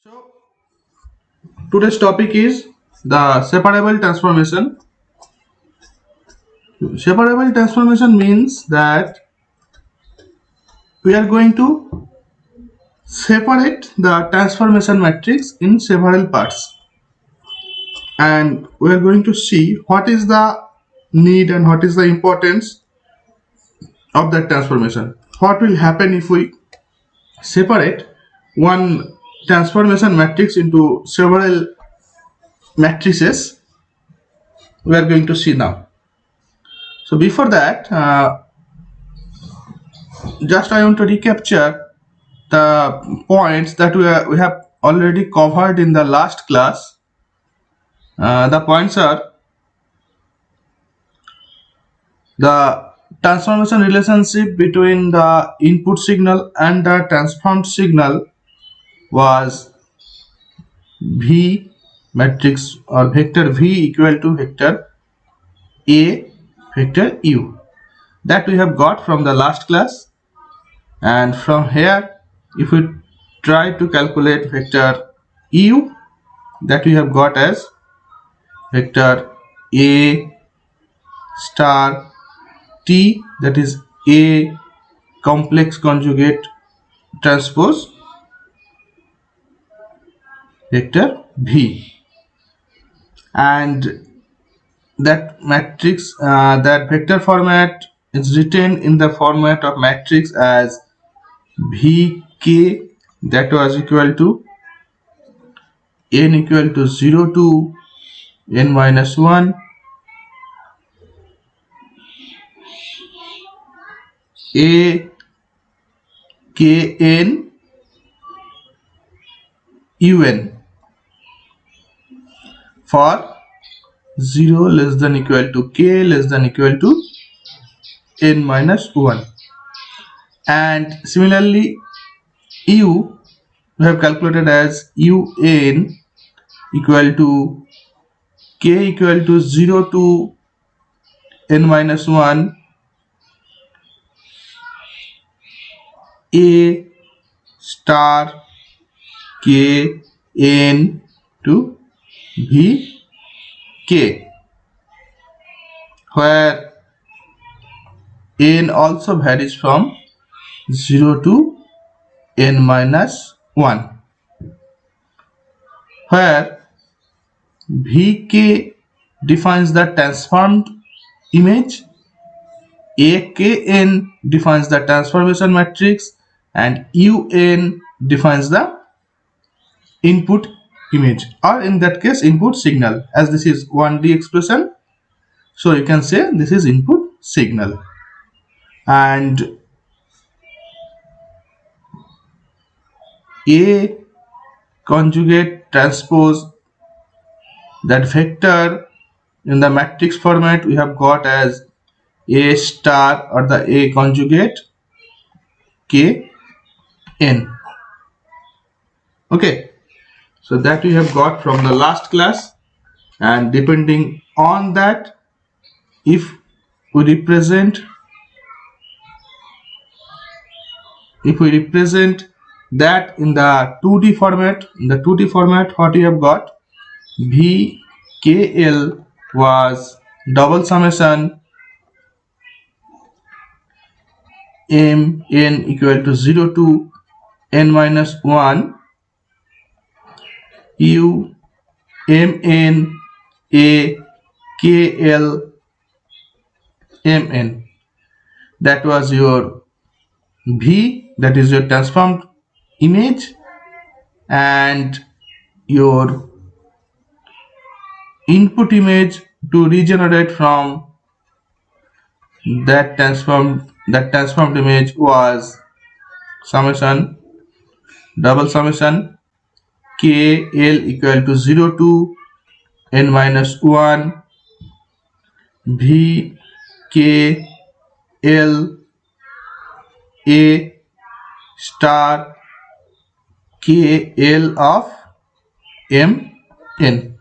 So today's topic is the separable transformation. Separable transformation means that we are going to separate the transformation matrix in several parts, and we are going to see what is the need and what is the importance of that transformation. What will happen if we separate one transformation matrix into several matrices? We are going to see now. So before that, just I want to recapture the points that we have already covered in the last class. The points are: the transformation relationship between the input signal and the transformed signal was V matrix or vector V equal to vector A vector U, that we have got from the last class. And from here, if we try to calculate vector U, that we have got as vector A star T, that is A complex conjugate transpose vector V, and that matrix, that vector format is written in the format of matrix as Vk, that was equal to n equal to 0 to n minus 1 A kn un for 0 less than equal to k less than equal to n minus 1. And similarly, u we have calculated as un equal to k equal to 0 to n minus 1 a star k n to v k, where n also varies from 0 to n minus 1, where Vk defines the transformed image, Akn defines the transformation matrix, and Un defines the input image, or in that case input signal. As this is 1D expression, so you can say this is input signal. And A conjugate transpose, that vector in the matrix format we have got as A star or the A conjugate k n. Okay, so that we have got from the last class, and depending on that, if we represent that in the 2D format, what we have got, VKL was double summation mn equal to 0 to n minus 1 u mn a kl mn. That was your V, that is your transformed image, and your input image to regenerate from that transformed image was summation double summation kl equal to 0 to n minus 1 v k l a star k l of m n.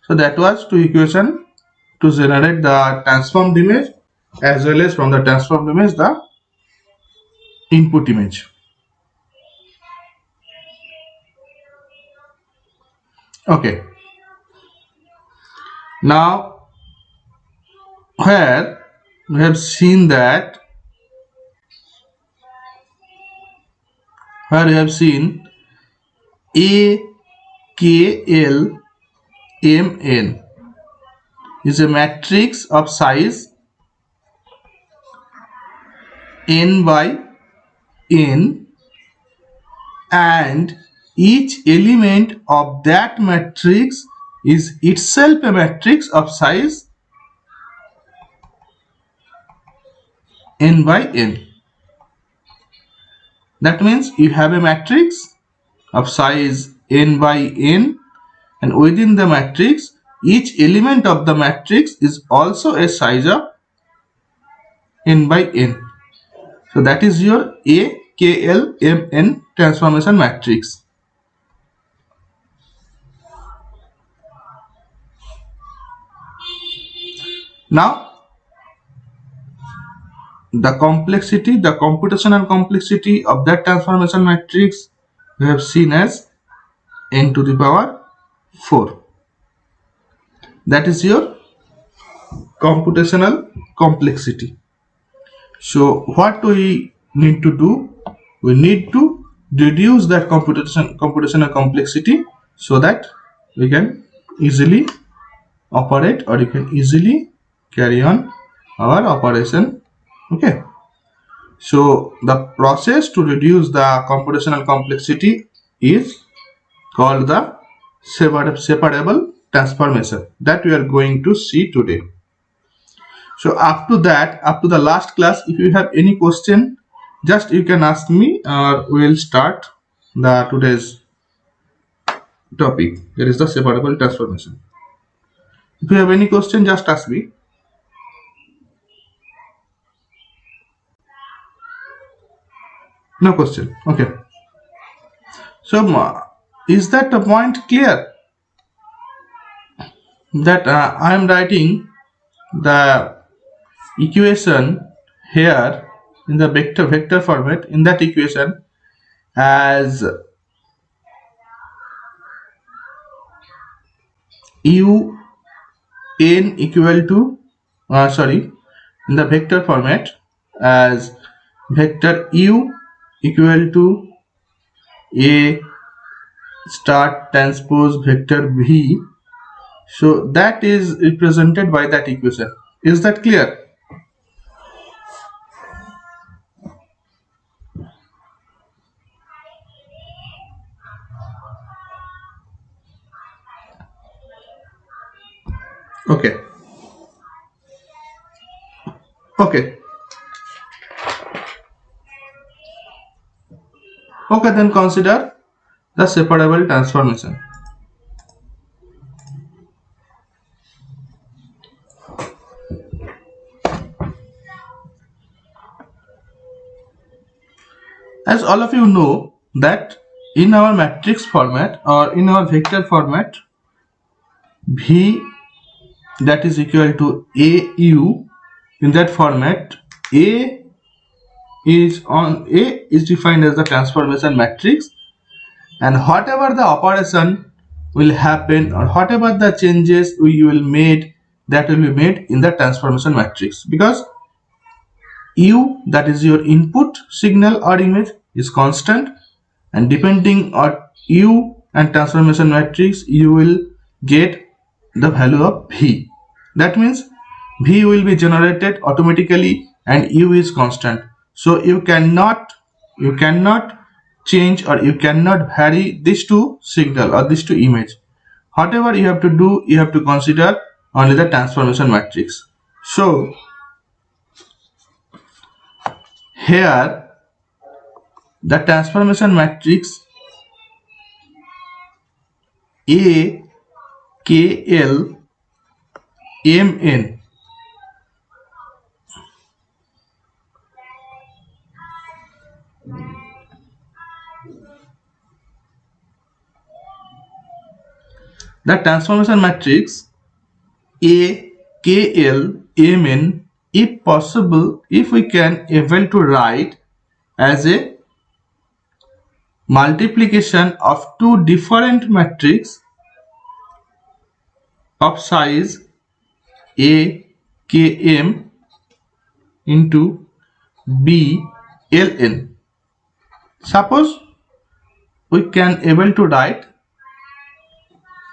So that was two equation to generate the transformed image, as well as from the transformed image the input image. Okay. Now, where we have seen that, where we have seen A K L M N is a matrix of size n by n, and each element of that matrix is itself a matrix of size n by n. That means you have a matrix of size n by n, and within the matrix each element of the matrix is also a size of n by n. So that is your AKLMN transformation matrix. Now the complexity, the computational complexity of that transformation matrix we have seen as n to the power 4. That is your computational complexity. So what we need to do? We need to reduce that computational complexity so that we can easily operate, or you can easily carry on our operation. Okay. So the process to reduce the computational complexity is called the separable transformation that we are going to see today. So up to that, up to the last class, if you have any question, just you can ask me, or we will start the today's topic, that is the separable transformation. If you have any question, just ask me. No question. Okay. So is that the point clear? That I am writing the equation here in the vector format, in that equation as u n equal to in the vector format as vector u equal to a star transpose vector v. So that is represented by that equation. Is that clear? Okay. Okay. Okay, then consider the separable transformation. As all of you know that in our matrix format or in our vector format, V that is equal to AU, in that format A is defined as the transformation matrix, and whatever the operation will happen or whatever the changes we will made, that will be made in the transformation matrix, because U, that is your input signal or image, is constant, and depending on U and transformation matrix you will get the value of V. That means V will be generated automatically and U is constant, so you cannot change or you cannot vary these two signal or these two image. Whatever you have to do, you have to consider only the transformation matrix. So here the transformation matrix A K L M N, the transformation matrix A K L M N, if possible, if we can able to write as a multiplication of two different matrix of size A km into B ln. Suppose we can able to write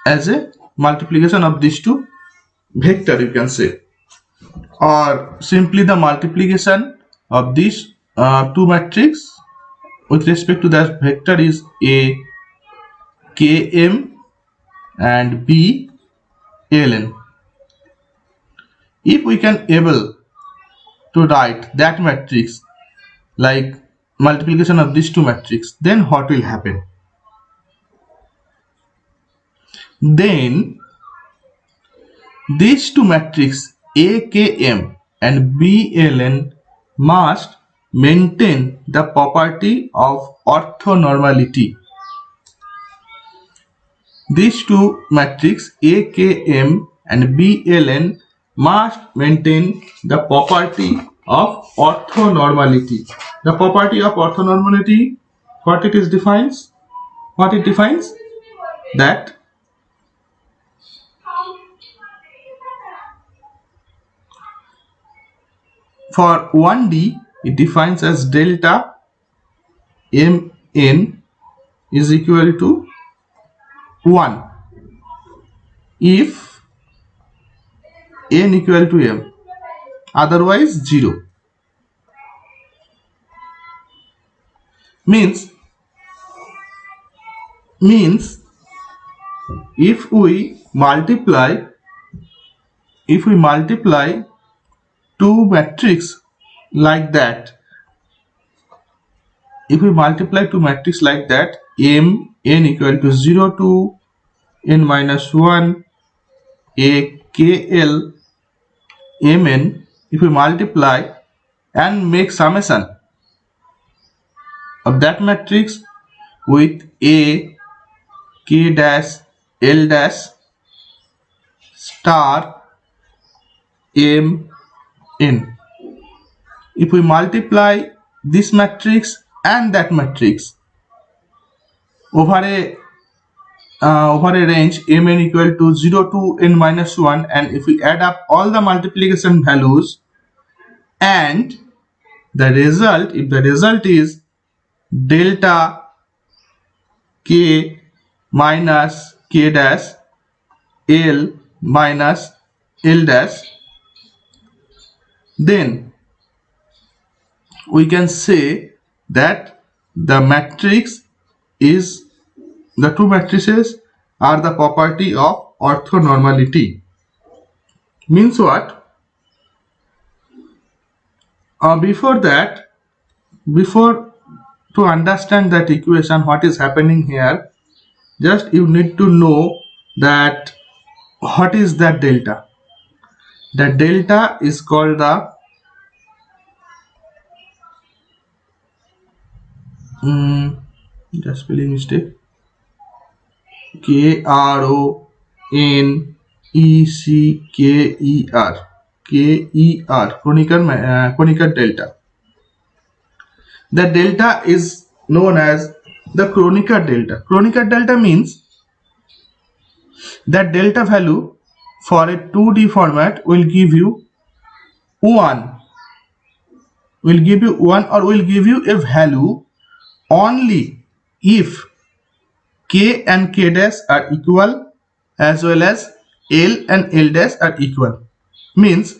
as a multiplication of these two vector, you can say, or simply the multiplication of these two matrix with respect to that vector is A km and B ln. If we can able to write that matrix like multiplication of these two matrix, then what will happen? Then these two matrix A km and B ln must maintain the property of orthonormality. These two matrix A km and B ln must maintain the property of orthonormality. The property of orthonormality, what it is defines? What it defines? That for 1D it defines as delta mn is equal to 1 if n equal to m, otherwise 0. Means if we multiply two matrix like that, m n equal to 0 to n minus 1 a kl mn, if we multiply and make summation of that matrix with a k dash l dash star m n, if we multiply this matrix and that matrix over a range mn equal to 0 to n minus 1, and if we add up all the multiplication values and the result, if the result is delta k minus k dash l minus l dash, then we can say that the matrix is, the two matrices are the property of orthonormality. Means what? Before to understand that equation, what is happening here, just you need to know that what is that delta. The delta is called the just spelling mistake, Kronecker delta. The delta is known as the Kronecker delta. Kronecker delta means that delta value for a 2D format will give you 1, or will give you a value only if k and k dash are equal as well as l and l dash are equal. Means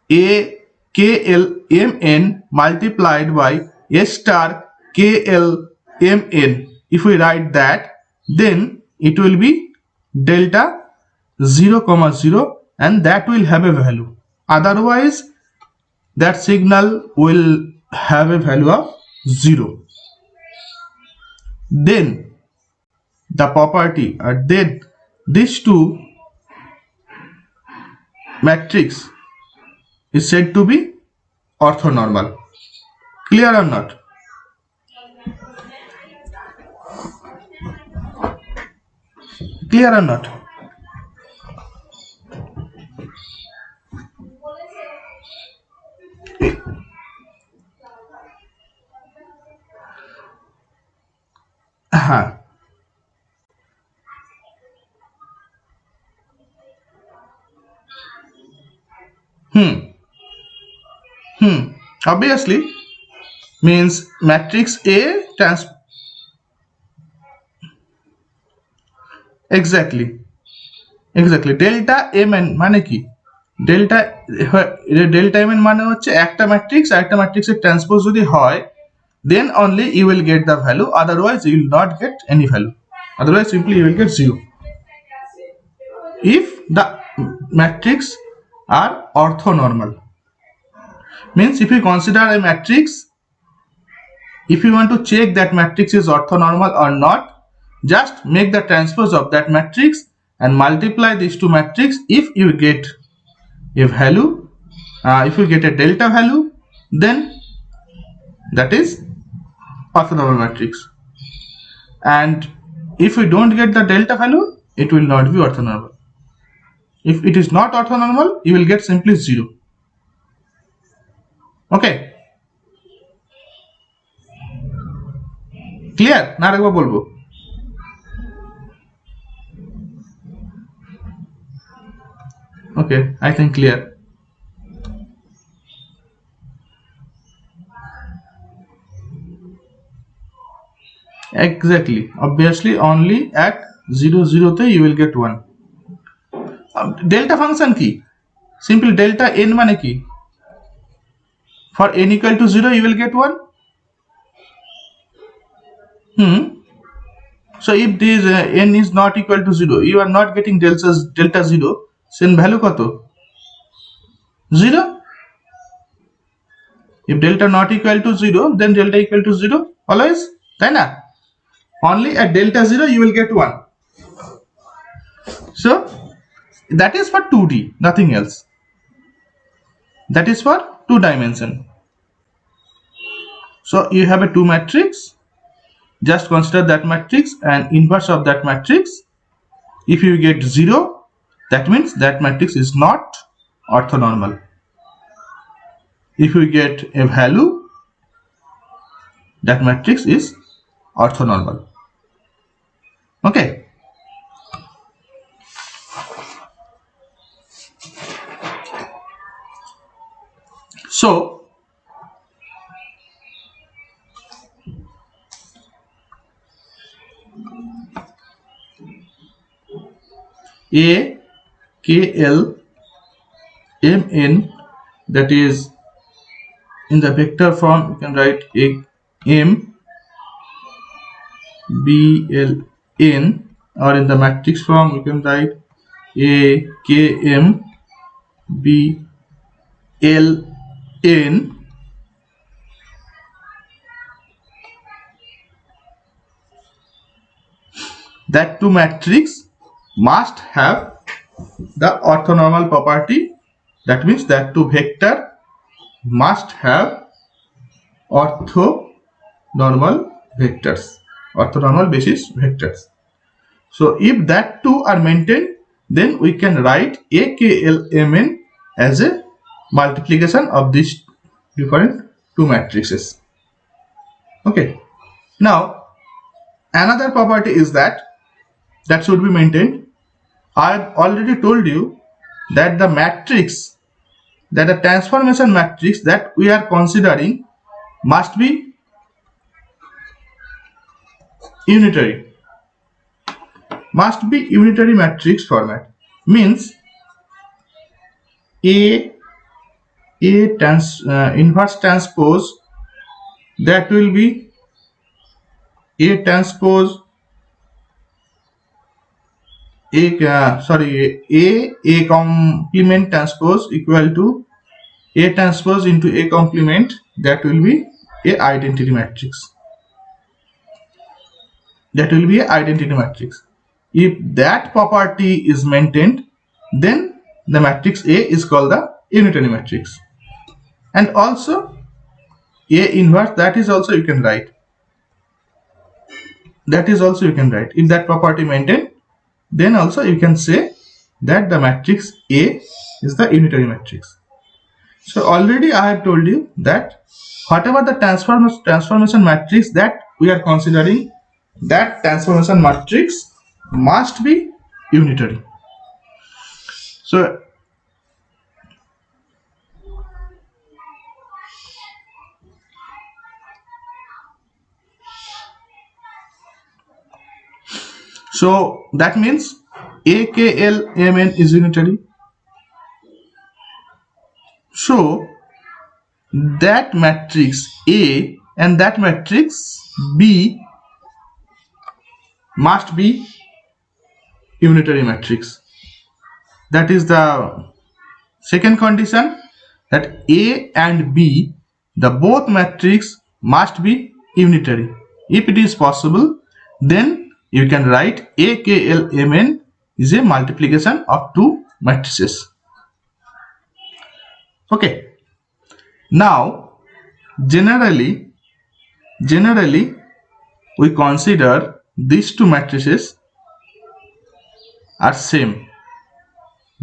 a kl mn multiplied by a star kl mn, if we write that, then it will be delta 0, 0, and that will have a value. Otherwise that signal will have a value of 0. Then the property, or then these two matrix is said to be orthonormal. Clear or not? Clear or not? Obviously means matrix A exactly delta mn মানে কি delta delta mn মানে হচ্ছে একটা matrix আর একটা ম্যাট্রিক্সের transpose যদি হয় then only you will get the value, otherwise you will not get any value, otherwise simply you will get 0 if the matrix are orthonormal. Means if you consider a matrix, if you want to check that matrix is orthonormal or not, just make the transpose of that matrix and multiply these two matrix. If you get a value, if you get a delta value, then that is orthonormal matrix, and if we don't get the delta value, it will not be orthonormal. If it is not orthonormal, you will get simply 0. Okay, clear না আরেকবার বলবো? Okay, I think clear. Exactly, obviously only at 0 0 তে you will get 1. Delta function কি? Simply delta n মানে কি? For n equal to 0 you will get 1. So if this n is not equal to 0, you are not getting delta 0, then value কত? 0. If delta not equal to 0, then delta equal to 0 always, তাই না? Only at delta 0 you will get 1. So that is for 2D, nothing else. That is for 2 dimension. So you have a 2 matrix, just consider that matrix and inverse of that matrix. If you get 0, that means that matrix is not orthonormal. If you get a value, that matrix is orthonormal. Okay, so A K L M N, that is in the vector form you can write A M B L N, or in the matrix form you can write A K M B L N. That two matrix must have the orthonormal property. That means that two vector must have orthonormal vectors, orthonormal basis vectors. So if that two are maintained, then we can write AKLMN as a multiplication of these different two matrices. Okay, now another property is that should be maintained. I have already told you that the matrix, that the transformation matrix that we are considering must be unitary, matrix format. Means inverse transpose, that will be A transpose A complement transpose equal to A transpose into A complement, that will be a identity matrix. That will be a identity matrix. If that property is maintained, then the matrix A is called the unitary matrix. And also A inverse, that is also you can write. If that property maintained, then also you can say that the matrix A is the unitary matrix. So already I have told you that whatever the transformation matrix that we are considering, that transformation matrix must be unitary. So So that means AKLMN is unitary. So that matrix A and that matrix B must be unitary matrix. That is the second condition, that A and B, the both matrix must be unitary. If it is possible, then you can write AKLMN is a multiplication of two matrices. Okay. Now generally we consider these two matrices are same.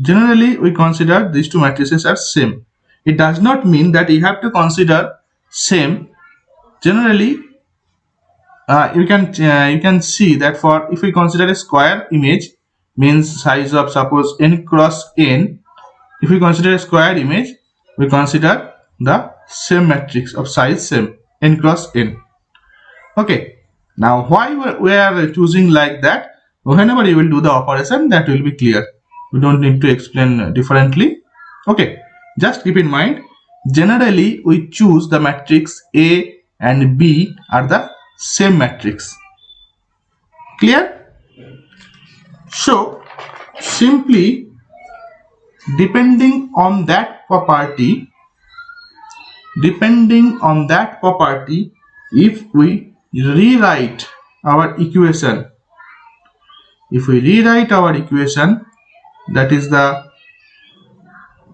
Generally we consider these two matrices are same. It does not mean that you have to consider same. Generally you can see that for if we consider a square image, means size of suppose n cross n. If we consider a square image, we consider the same matrix of size same, n cross n. Okay. Now why we are choosing like that? Whenever you will do the operation, that will be clear. We don't need to explain differently. Okay. Just keep in mind, generally we choose the matrix A and B are the same matrix. Clear? So simply depending on that property, if we rewrite our equation, that is the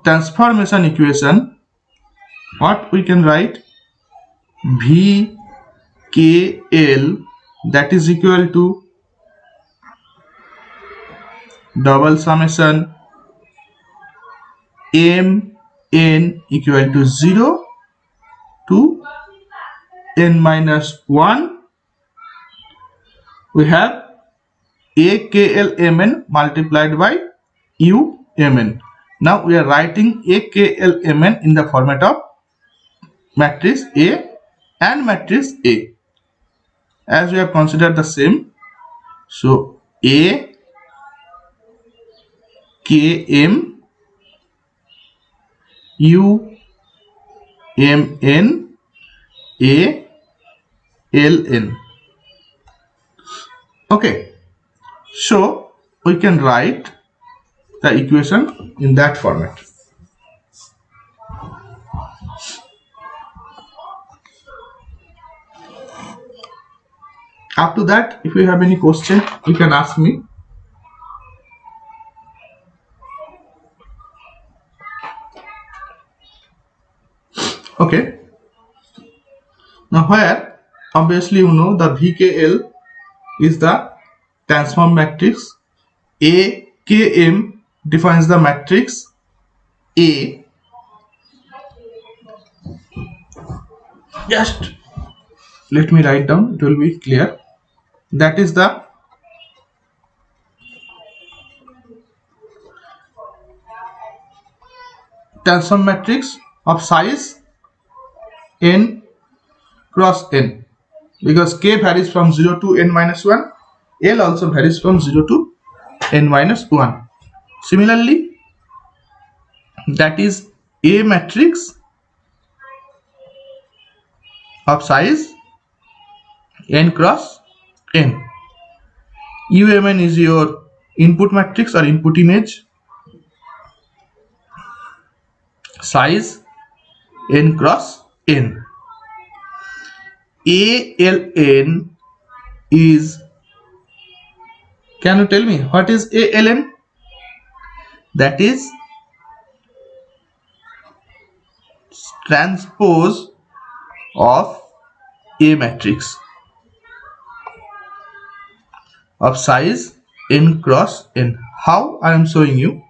transformation equation, what we can write, VKL, that is equal to double summation mn equal to 0 to n minus 1. We have AKLMN multiplied by UMN. Now we are writing AKLMN in the format of matrix A and matrix A, as we have considered the same. So A KM UMN ALN. Okay, so we can write the equation in that format. Up to that, if you have any question, you can ask me. Okay. Now where obviously you know the VKL is the transform matrix. AKM defines the matrix A. Just let me write down, it will be clear. That is the transform matrix of size n cross n, because k varies from 0 to n minus 1, L also varies from 0 to n minus 1. Similarly, that is A matrix of size n cross n. UMN is your input matrix or input image, size n cross n. ALN is, can you tell me what is ALN? That is transpose of A matrix of size n cross n. How I am showing you,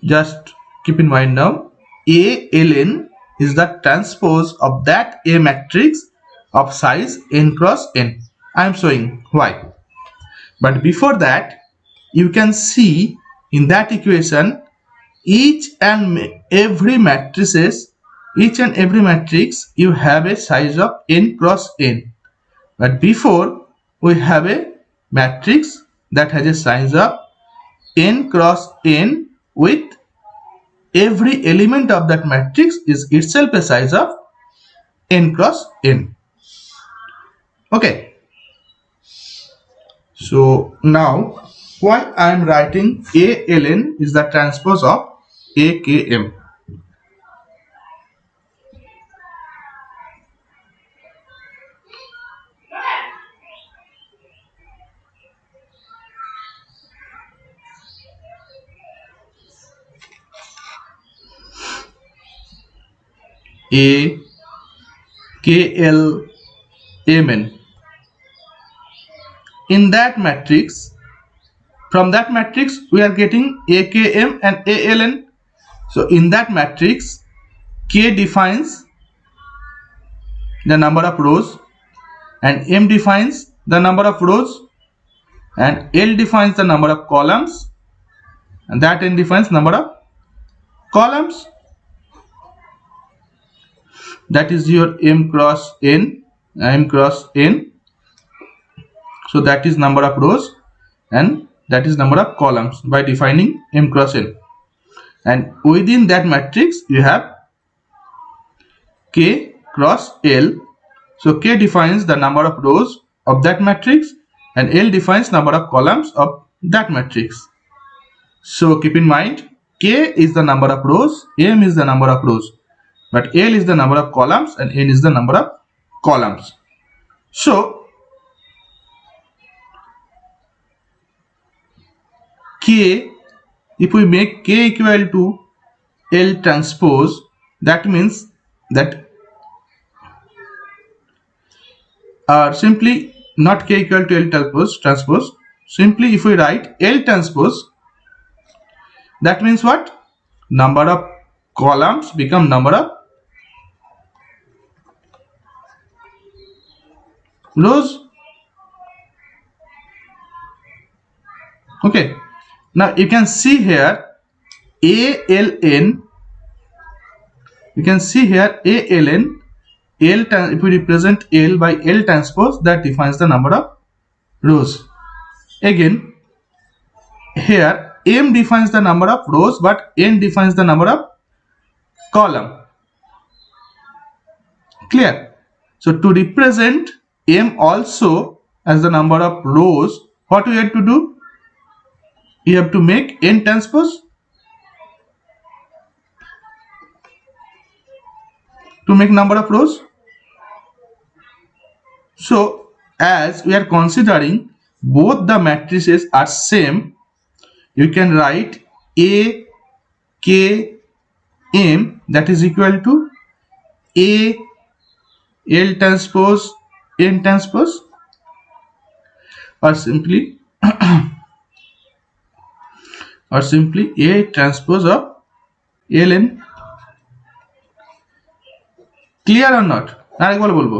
just keep in mind now, ALN is the transpose of that A matrix of size n cross n. I am showing why. But before that, you can see in that equation each and every matrix you have a size of n cross n. But before we have a matrix that has a size of n cross n with every element of that matrix is itself a size of n cross n. Okay. So now why I am writing ALN is the transpose of AKM. AKLMN. In that matrix, from that matrix we are getting AKM and ALN. So in that matrix, K defines the number of rows and M defines the number of rows and L defines the number of columns and that N defines number of columns. That is your M cross N. So that is number of rows and that is number of columns by defining M cross N. And within that matrix you have K cross L. So K defines the number of rows of that matrix and L defines number of columns of that matrix. So keep in mind, K is the number of rows, M is the number of rows, but L is the number of columns and N is the number of columns. So K, if we make K equal to L transpose, that means that simply not K equal to L transpose, simply if we write L transpose, that means what? Number of columns become number of rows. Okay, now you can see here ALN, you can see here ALN, if we represent L by L transpose, that defines the number of rows. Again here M defines the number of rows but N defines the number of column. Clear? So to represent M also as the number of rows, what we have to do? You have to make N transpose to make number of rows. So as we are considering both the matrices are same, you can write A K M, that is equal to A L transpose N transpose, or simply A transpose of LN. Clear or not? আরেকবার বলবো।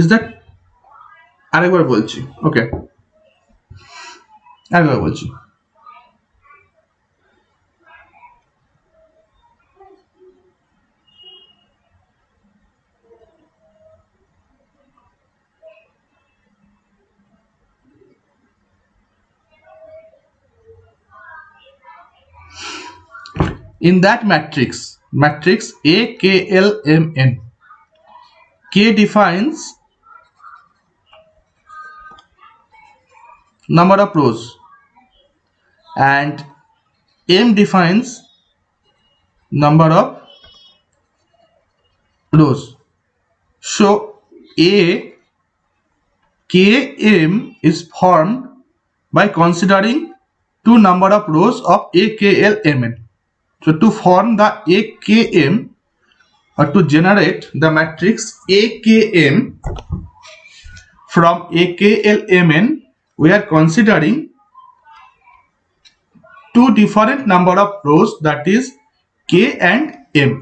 Is that আরেকবার বলছি, ওকে আরেকবার বলছি। In that matrix AKLMN, K defines number of rows and M defines number of rows. So AKM is formed by considering two number of rows of AKLMN. So to form the AKM or to generate the matrix AKM from AKLMN, we are considering two different number of rows, that is K and M.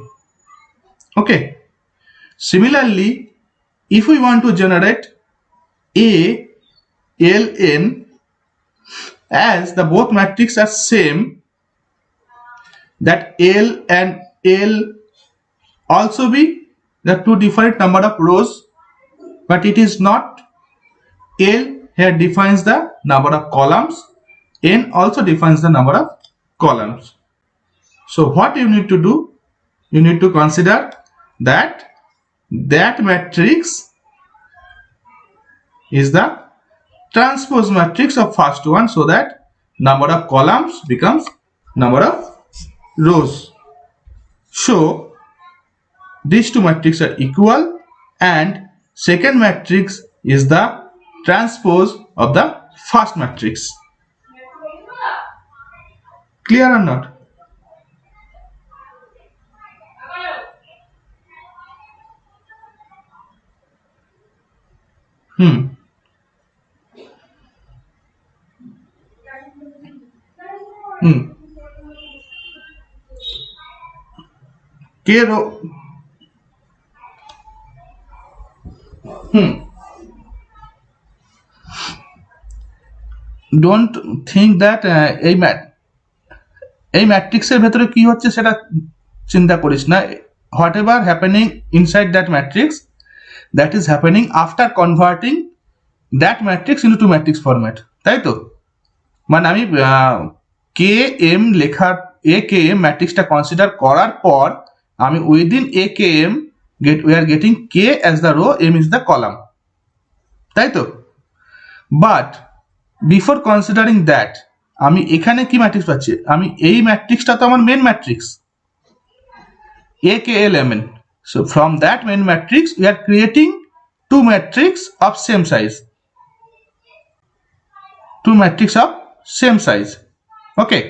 Okay. Similarly, if we want to generate ALN, as the both matrices are same, that L and L also be there are two different number of rows, but it is not. L here defines the number of columns, N also defines the number of columns. So what you need to do, you need to consider that matrix is the transpose matrix of first one, so that number of columns becomes number of rows. So these two matrices are equal, and second matrix is the transpose of the first matrix. Clear or not? K row. Don't think that এই ম্যাট্রিক্সের ভেতরে কি হচ্ছে সেটা চিন্তা করিস না। Whatever happening inside that matrix, that is happening after converting that matrix into two matrix format, তাই তো? মানে আমি কে এম লেখার এ কে এম ম্যাট্রিক্সটা কনসিডার করার পর আমি within A K M we are getting K as the row, M is the column, তাই তো? বাট বিফোর কনসিডারিং দ্যাট আমি এখানে কি ম্যাট্রিক্স পাচ্ছি? আমি এই ম্যাট্রিক্সটা তো আমার main matrix A K L M N. So from that main matrix we are creating two matrix of same size, two matrix of same size. Okay,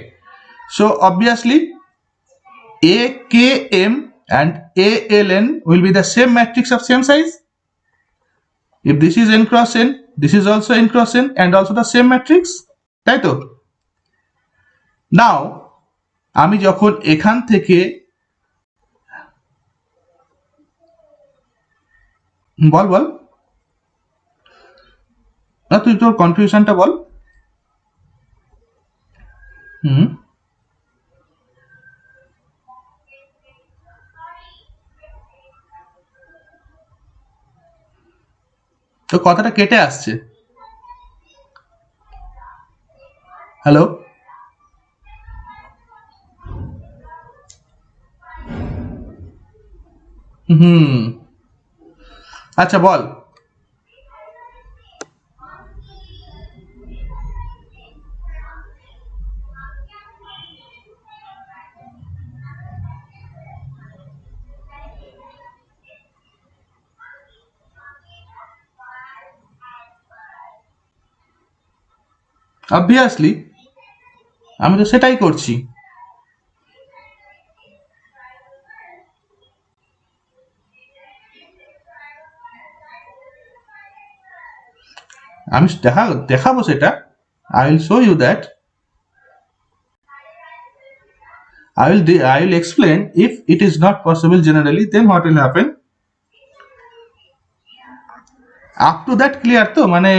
so obviously AKM and ALN will be the same matrix of same size. If this is n cross n, this is also n cross n and also the same matrix, তাই তো? Now আমি যখন এখান থেকে বল না, তুই তোর কনফিউশনটা বল। তো কথাটা কেটে আসছে। হ্যালো, আচ্ছা বল। অবভিয়াসলি আমি তো সেটাই করছি। আমি দেখাবো সেটা। I will show you that. I will explain. If it is not possible generally, then what will happen? Up to that clear তো? মানে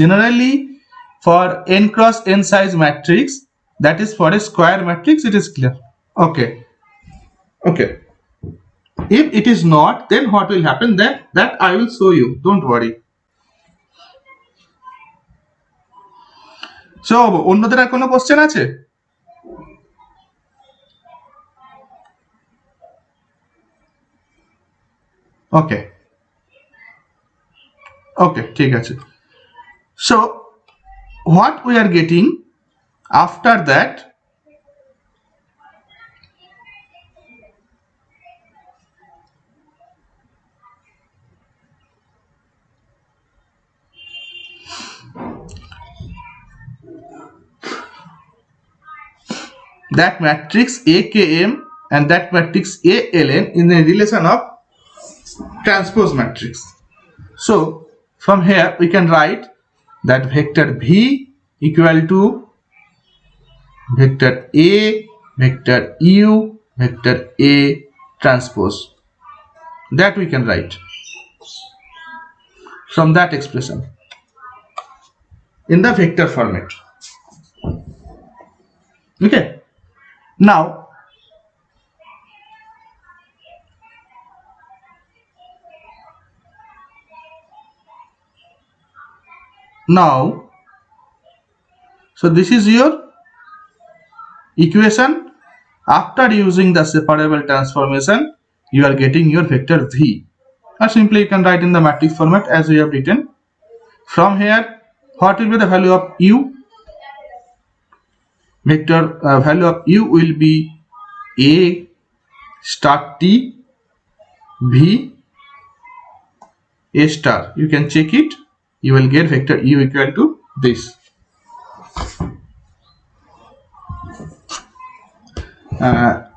generally for n cross n size matrix, that is for a square matrix, it is clear. Okay. If it is not, then what will happen? That I will show you. Don't worry. So অন্যদের আর কোনো question আছে? ওকে ঠিক আছে। So what we are getting after that, that matrix AKM and that matrix ALN in the relation of transpose matrix. So from here we can write that vector V equal to vector A, vector U, vector A transpose. That we can write from that expression in the vector format. Okay, now now, so this is your equation. After using the separable transformation, you are getting your vector v, or simply you can write in the matrix format as we have written. From here, what will be the value of u? Vector value of u will be a star t v a star. You can check it. You will get vector u equal to this.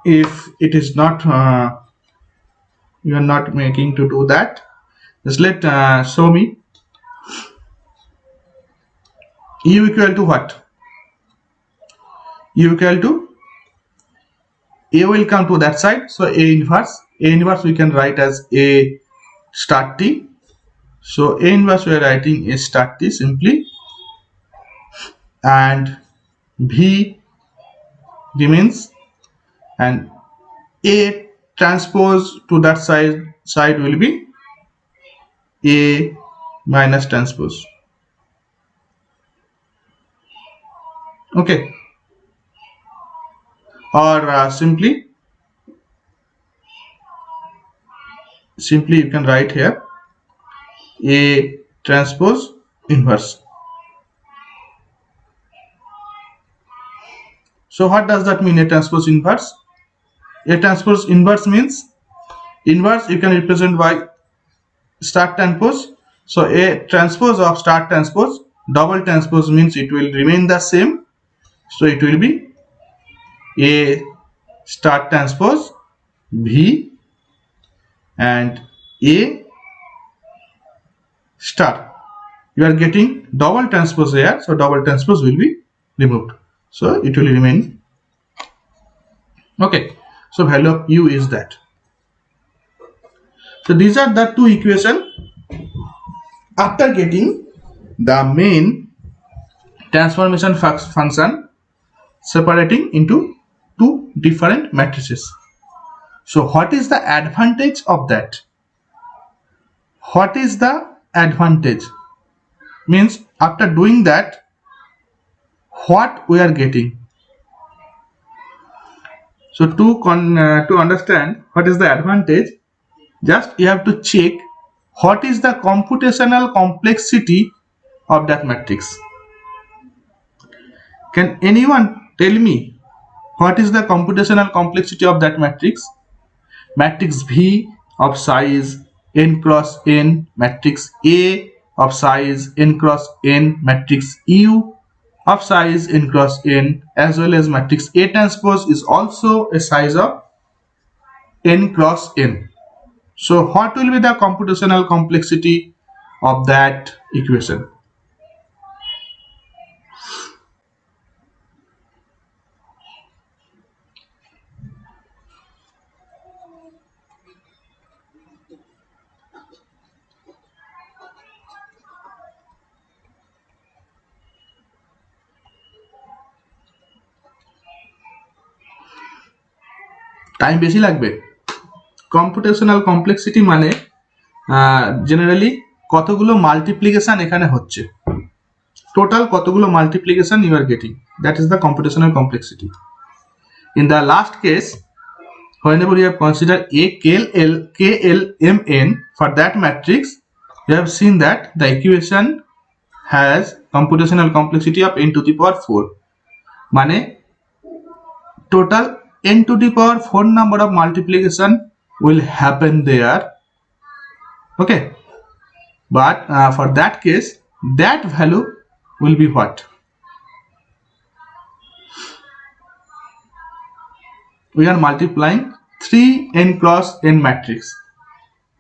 If it is not, you are not making to do that, just let show me. U equal to what? U equal to a will come to that side, so a inverse. A inverse we can write as a star t. So a inverse we are writing a star t simply, and v remains, and a transpose to that side will be a minus transpose. Okay, or simply you can write here a transpose inverse. So what does that mean, a transpose inverse? A transpose inverse means inverse you can represent by star transpose. So a transpose of star transpose, double transpose means it will remain the same. So it will be a star transpose v and a star. You are getting double transpose here, so double transpose will be removed. So it will remain. Okay. So value of u is that. So these are the two equations. After getting the main transformation function separating into two different matrices. So what is the advantage of that? What is the advantage? Means after doing that, what we are getting. So to understand what is the advantage, just you have to check what is the computational complexity of that matrix. Can anyone tell me what is the computational complexity of that matrix? Matrix V of size n cross n, matrix A of size n cross n, matrix U of size n cross n, as well as matrix A transpose is also a size of n cross n. So what will be the computational complexity of that equation? Time বেশি লাগবে? Computational complexity মানে generally কতগুলো multiplication এখানে হচ্ছে, total কতগুলো multiplication you are getting, that is the computational complexity. In the last case, whenever you have considered a KLMN for that matrix, you have seen that the equation has computational complexity of n to the power 4. মানে total n to the power 4 number of multiplication will happen there. Okay, but for that case, that value will be what? We are multiplying 3n cross n matrix.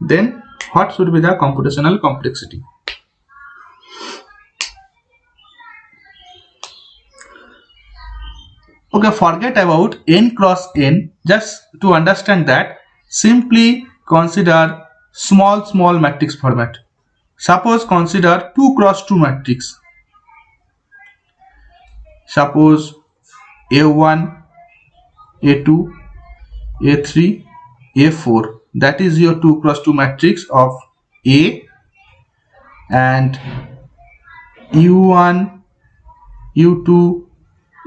Then what should be the computational complexity? Okay, forget about n cross n. Just to understand that, simply consider small matrix format. Suppose consider 2 cross 2 matrix. Suppose A1, A2, A3, A4. That is your 2 cross 2 matrix of A, and U1, U2,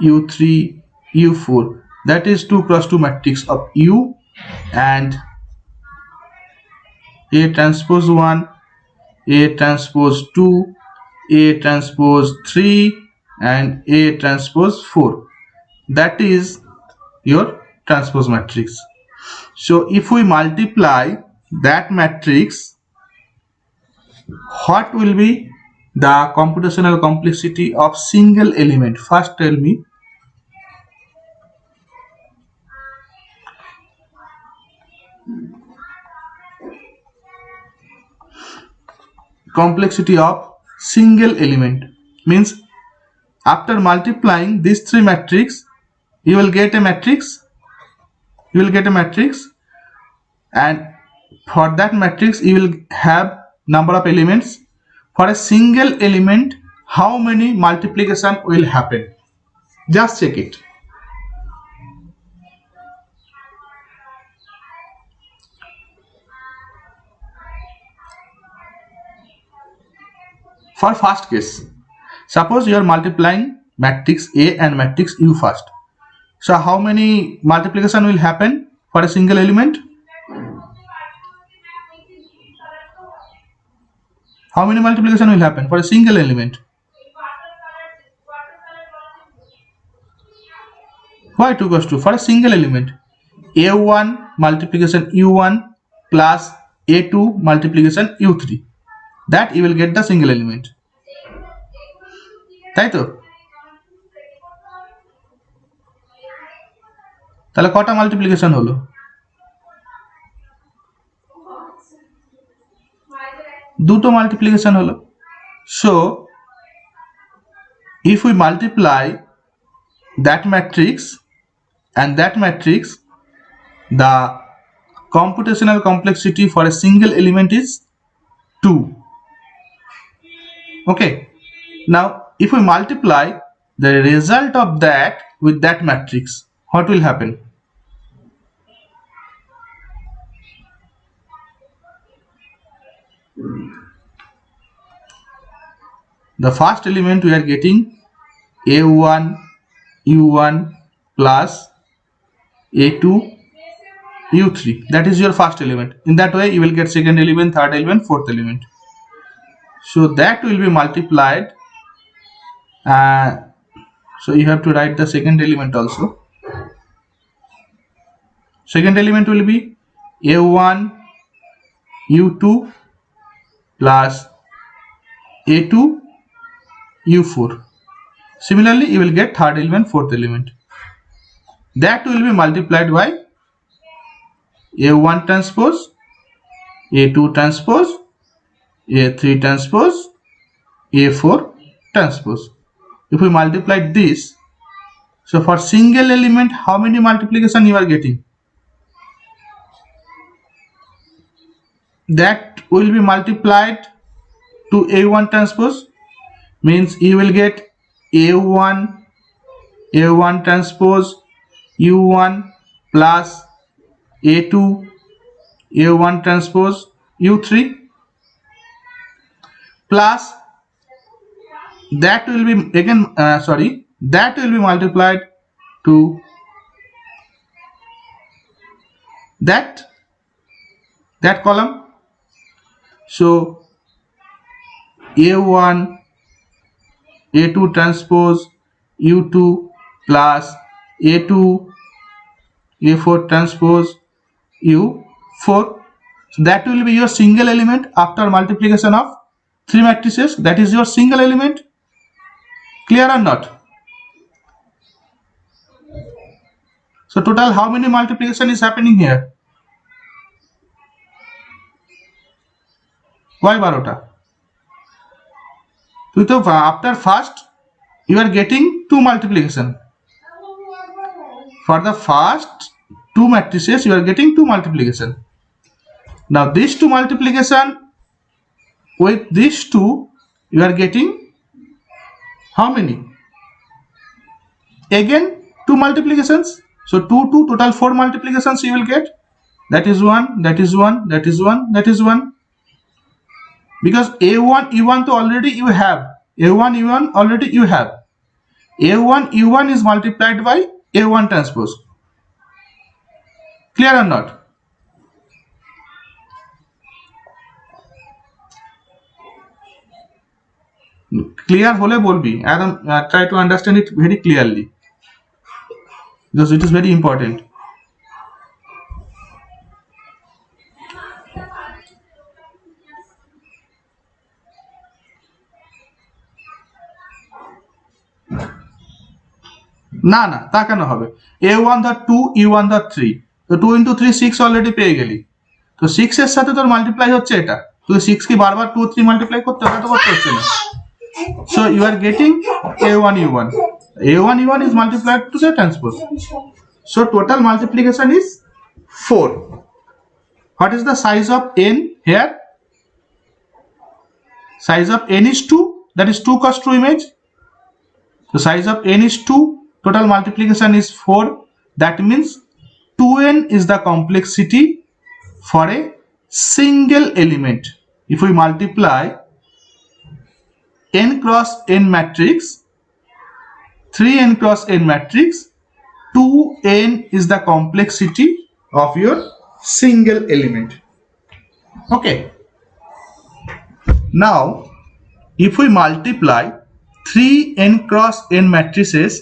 U3, U4. That is 2 cross 2 matrix of U, and A transpose 1, A transpose 2, A transpose 3, and A transpose 4. That is your transpose matrix. So if we multiply that matrix, what will be the computational complexity of single element? First tell me. Complexity of single element means after multiplying these three matrix, you will get a matrix. And for that matrix you will have number of elements. For a single element, how many multiplication will happen? Just check it. For first case, suppose you are multiplying matrix A and matrix U first. So how many multiplication will happen for a single element? How many multiplication will happen for a single element? Why 2 equals 2? For a single element, A1 multiplication U1 plus A2 multiplication U3. That you will get the single element. তাই তো? তাহলে কটা multiplication হলো? দুটো multiplication হলো। So if we multiply that matrix and that matrix, the computational complexity for a single element is 2. Okay, now if we multiply the result of that with that matrix, what will happen? The first element we are getting A1 U1 plus A2 U3. That is your first element. In that way you will get second element, third element, fourth element. So that will be multiplied. So you have to write the second element also. Second element will be A1 U2 plus A2 U4. Similarly you will get third element, fourth element. That will be multiplied by A1 transpose, A2 transpose, A3 transpose, A4 transpose. If we multiply this, so for single element, how many multiplication you are getting? That will be multiplied to A1 transpose, means you will get A1 transpose U1 plus A2 A1 transpose U3 plus that will be again that will be multiplied to that column. So A1 A2 transpose U2 plus A2 A4 transpose U4. So that will be your single element after multiplication of three matrices. That is your single element. Clear or not? So total how many multiplication is happening here? Why 12টা? So after first you are getting two multiplication. For the first two matrices you are getting two multiplication. Now these two multiplication with these two you are getting how many? Again two multiplications. So 2 total 4 multiplications you will get. That is 1, that is 1, that is 1, that is 1. Because A1 E1 to already you have A1 U1 already you have. A1 U1 is multiplied by A1 transpose. Clear or not? Clear hole bolbi. Adam, try to understand it very clearly because it is very important. না না তা কেন হবে? A1 ধর 2, U1 ধর 3, তো 2 into 3 6 already পেয়ে গেলি, তো 6 এর সাথে তোর মাল্টিপ্লাই হচ্ছে এটা, তুই 6 কি বারবার 2 3 মাল্টিপ্লাই করতে হবে? তো করতে হচ্ছে না। So you are getting A1 U1. A1 U1 is multiplied to the transpose. So total multiplication is 4. What is the size of n here? Size of n is 2, that is 2 cos 2 image. The size of n is 2, total multiplication is 4. That means 2n is the complexity for a single element. If we multiply n cross n matrix, 3n cross n matrix, 2n is the complexity of your single element. Okay. Now, if we multiply 3n cross n matrices,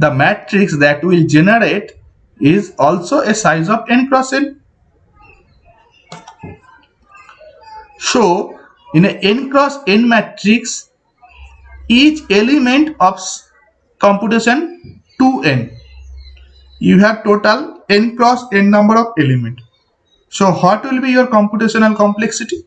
the matrix that will generate is also a size of n cross n. So, in a n cross n matrix, each element of computation 2n. You have total n cross n number of element. So, what will be your computational complexity?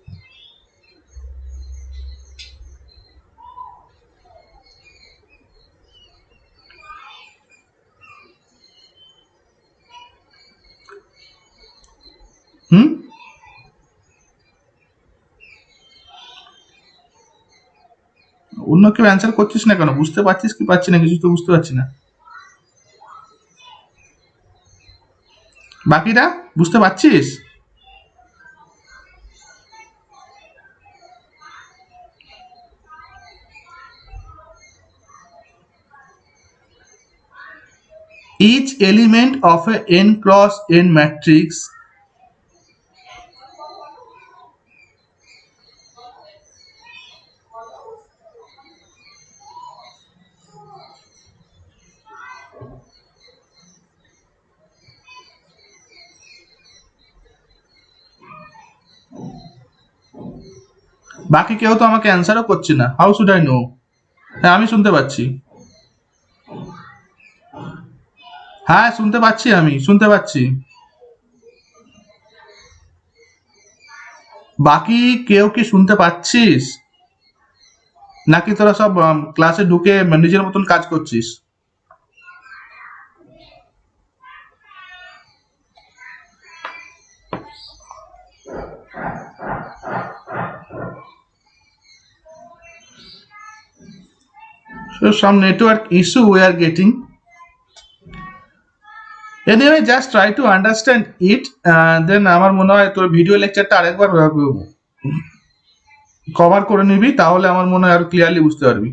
অন্য কেউ answer করছিস না কেন? বুঝতে পারছিস কি পাচ্ছি না? কিছু তো বুঝতে পারছি না। বাকিরা বুঝতে পারছিস? Each element of a n cross n matrix বাকি কেউ তো আমাকে অ্যান্সারও করছে না। How should I know? হ্যাঁ আমি শুনতে পাচ্ছি, হ্যাঁ শুনতে পাচ্ছি, আমি শুনতে পাচ্ছি। বাকি কেউ কি শুনতে পাচ্ছিস নাকি তোরা সব ক্লাসে ঢুকে নিজের মতন কাজ করছিস? So some network issue we are getting. Anyway, just try to understand it. Then আমার মনে হয় তোর ভিডিও লেকচারটা আরেকবার কভার করে নিবি, তাহলে আমার মনে হয় আরো ক্লিয়ারলি বুঝতে পারবি।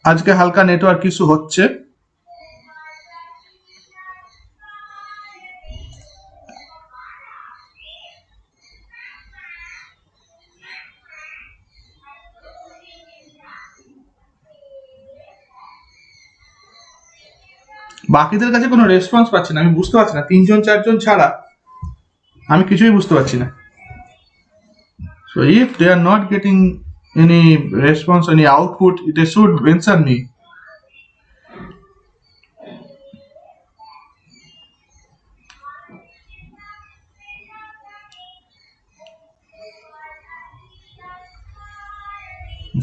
আজকে হালকা নেটওয়ার্ক ইস্যু হচ্ছে। বাকিদের কাছে কোনো রেসপন্স পাচ্ছি না, আমি বুঝতে পারছি না, 3 জন 4 জন ছাড়া আমি কিছুই বুঝতে পারছি না। So if they are not getting any response, any output, they should mention me.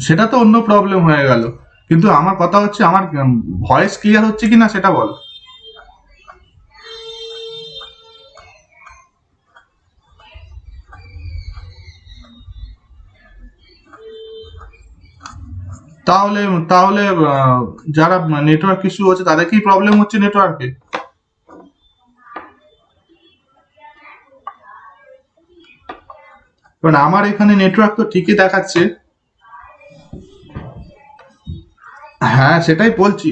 সেটা তো অন্য প্রবলেম হয়ে গেল, কিন্তু আমার কথা হচ্ছে আমার ভয়েস ক্লিয়ার হচ্ছে কিনা সেটা বল। তাহলে তাহলে যারা নেটওয়ার্ক ইস্যু হচ্ছে তাদের কি প্রবলেম হচ্ছে নেটওয়ার্কে? কারণ আমার এখানে নেটওয়ার্ক তো ঠিকই দেখাচ্ছে। হ্যাঁ সেটাই বলছি।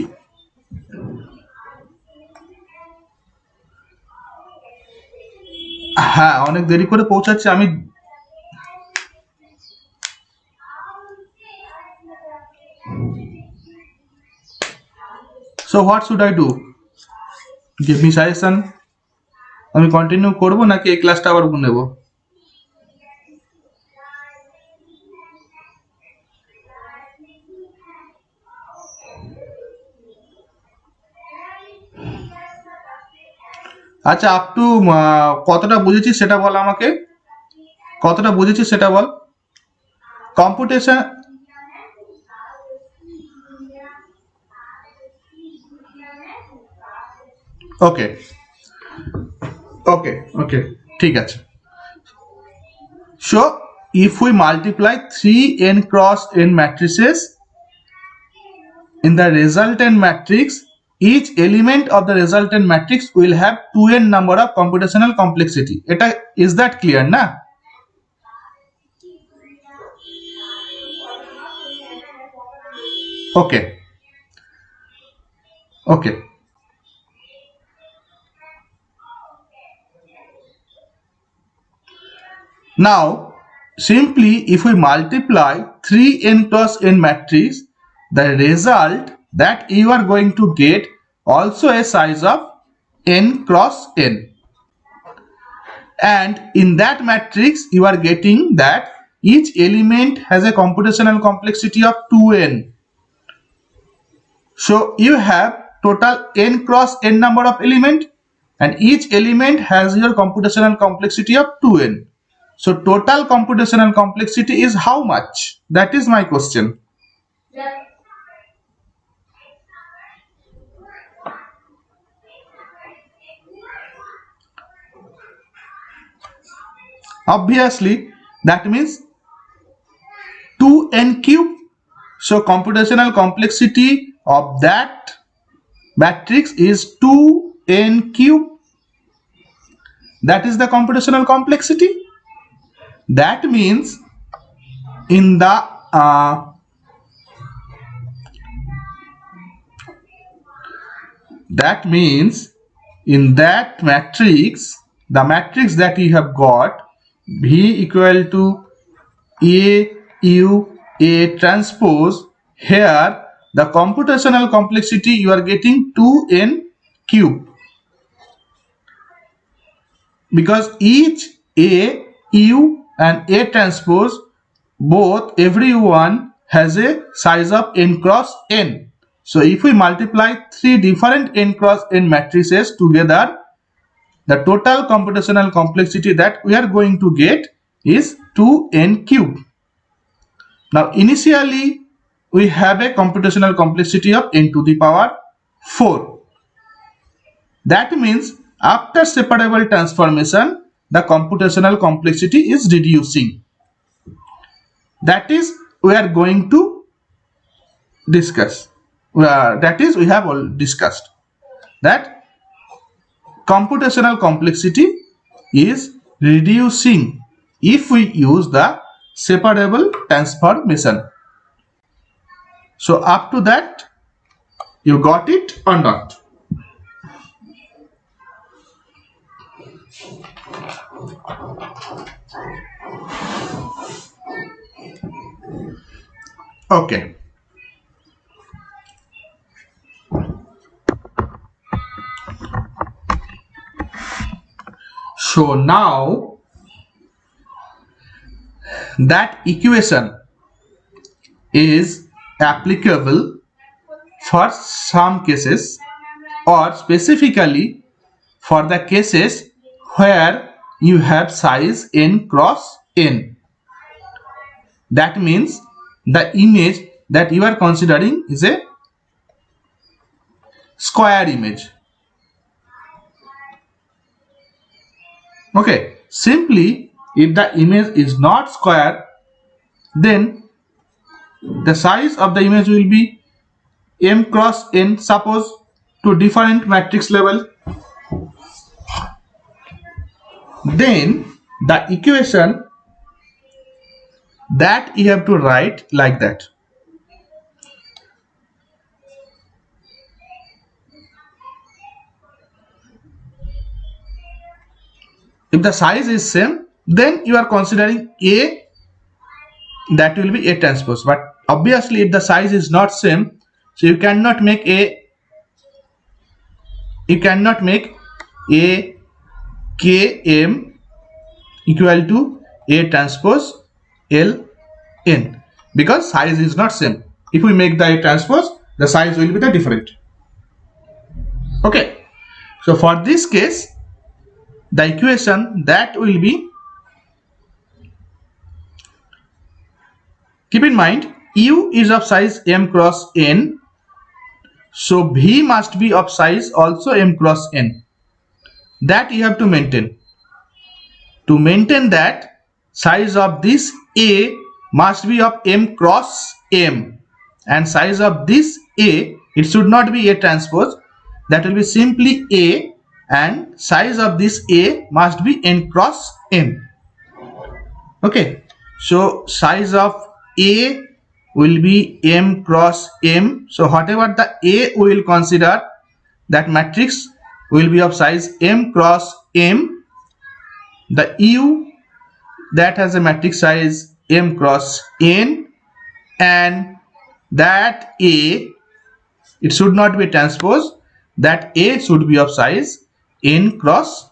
হ্যাঁ অনেক দেরি করে পৌঁছাচ্ছে আমি। So what should I do, give me suggestion. আমি কন্টিনিউ করব নাকি এই ক্লাসটা আবার নেব? আচ্ছা আপ টু কতটা বুঝেছিস সেটা বল আমাকে, কতটা বুঝেছিস সেটা বল। কম্পিটিশন, ওকে ওকে ওকে, ঠিক আছে। So if we multiply 3n cross n matrices in the resultant matrix, each element of the resultant matrix will have 2n number of computational complexity. এটা is that clear না? Okay okay, now simply if we multiply 3n cross n matrix, the result that you are going to get also a size of n cross n, and in that matrix you are getting that each element has a computational complexity of 2n. So you have total n cross n number of element, and each element has your computational complexity of 2n. So total computational complexity is how much? That is my question. Obviously that means 2n cube. So computational complexity of that matrix is 2n cube. That is the computational complexity. That means in the that means in that matrix, the matrix that you have got, V equal to A U A transpose, here the computational complexity you are getting 2n cube, because each A U and A transpose both everyone has a size of n cross n. So if we multiply three different n cross n matrices together, the total computational complexity that we are going to get is 2n cube. Now initially we have a computational complexity of n to the power 4. That means after separable transformation the computational complexity is reducing. That is we are going to discuss. That is we have all discussed that computational complexity is reducing if we use the separable transformation. So up to that you got it or not? Okay. So now that equation is applicable for some cases, or specifically for the cases where you have size n cross n. That means the image that you are considering is a square image. Okay, simply if the image is not square, then the size of the image will be m cross n, suppose to different matrix level. Then the equation that you have to write like that. If the size is same, then you are considering A, that will be A transpose. But obviously if the size is not same, so you cannot make A KM equal to A transpose L N, because size is not same. If we make the A transpose, the size will be the different. Okay, so for this case, the equation that will be, keep in mind U is of size M cross N, so V must be of size also M cross N. That you have to maintain. To maintain that, size of this A must be of M cross M, and size of this A, it should not be A transpose, that will be simply A, and size of this A must be N cross N. Okay, so size of A will be M cross M. So whatever the A we will consider, that matrix will be of size M cross M. The U that has a matrix size M cross N, and that A, it should not be transpose, that A should be of size N cross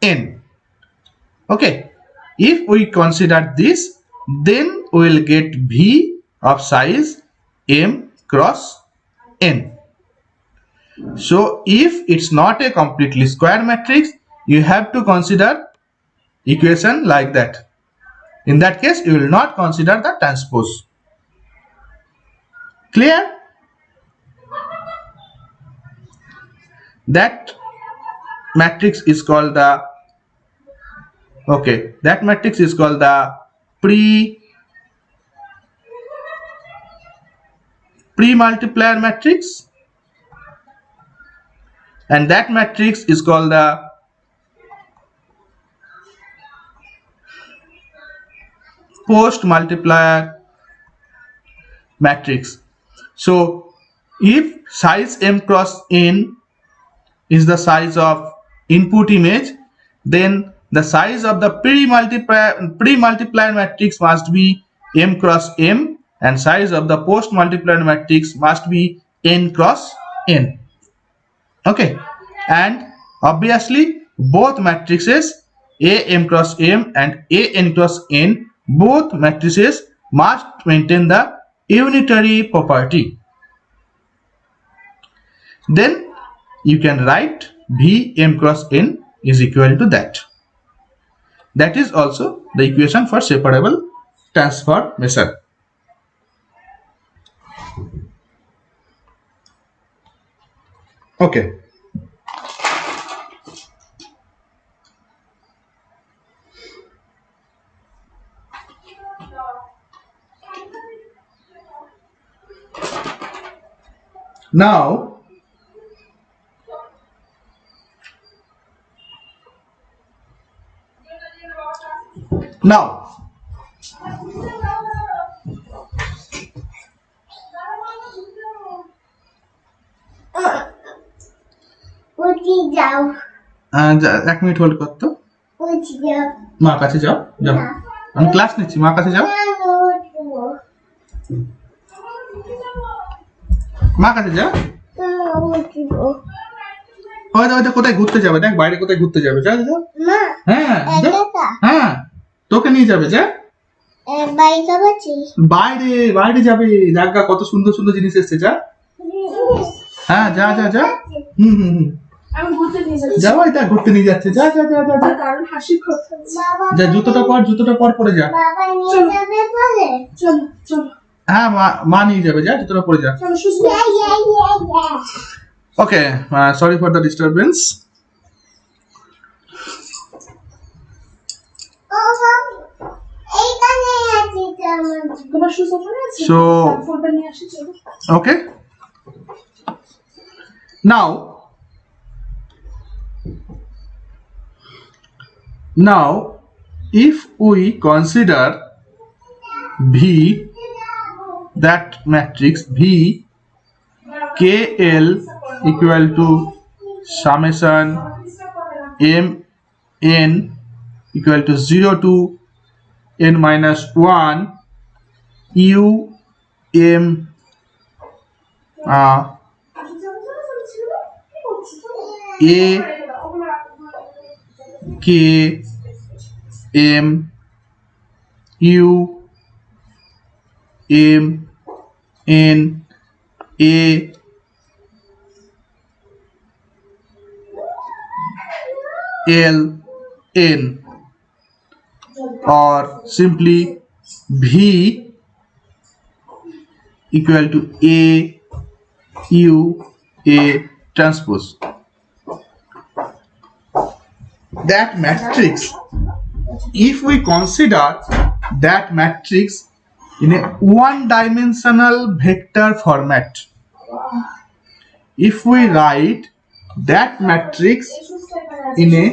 N. Okay, if we consider this, then we will get V of size M cross N. So if it's not a completely square matrix, you have to consider equation like that. In that case, you will not consider the transpose. Clear? That matrix is called the, okay, that matrix is called the pre-multiplier matrix, and that matrix is called the post-multiplier matrix. So if size M cross N is the size of input image, then the size of the pre-multiplier matrix must be M cross M, and size of the post-multiplier matrix must be N cross N. Okay, and obviously both matrices A M cross M and A N cross N, both matrices must maintain the unitary property. Then you can write V M cross N is equal to that. That is also the equation for separable transformation. Okay. Now, এক minute hold করতো, মা কাছে যাও, যাও, আমি class নিচ্ছি, মা কাছে যাও, মা কাছে যাও। ওই কোথায় ঘুরতে যাবে, দেখ বাইরে কোথায় ঘুরতে যাবে, যা যা। হ্যাঁ হ্যাঁ, তোকে নিয়ে যাবে, যা বাইরে বাইরে যাবে, জায়গা কত সুন্দর সুন্দর জিনিস এসছে, যা। হ্যাঁ যা যা যা, হুম হুম হুম, যাও, এটা ঘুরতে নিয়ে যাচ্ছে, যা যা যা যা, যা জুতোটা পর পরে যা। হ্যাঁ মা নিয়ে যাবে, যা জুতোটা পরে যা। Okay, sorry for the disturbance. So okay, now if we consider V, that matrix V KL equal to summation M n equal to 0 to n minus 1 U M A K M U M N A L N, or simply V equal to A U A transpose. That matrix, if we consider that matrix in a one-dimensional vector format, if we write that matrix in a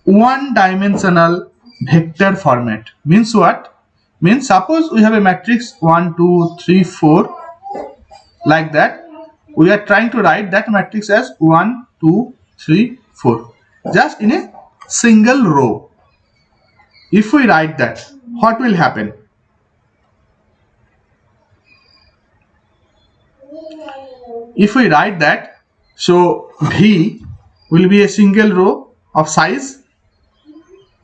one-dimensional vector format, means what? Means suppose we have a matrix 1 2 3 4 like that. We are trying to write that matrix as 1 2 3 4 just in a single row. If we write that, what will happen? If we write that, so V will be a single row of size.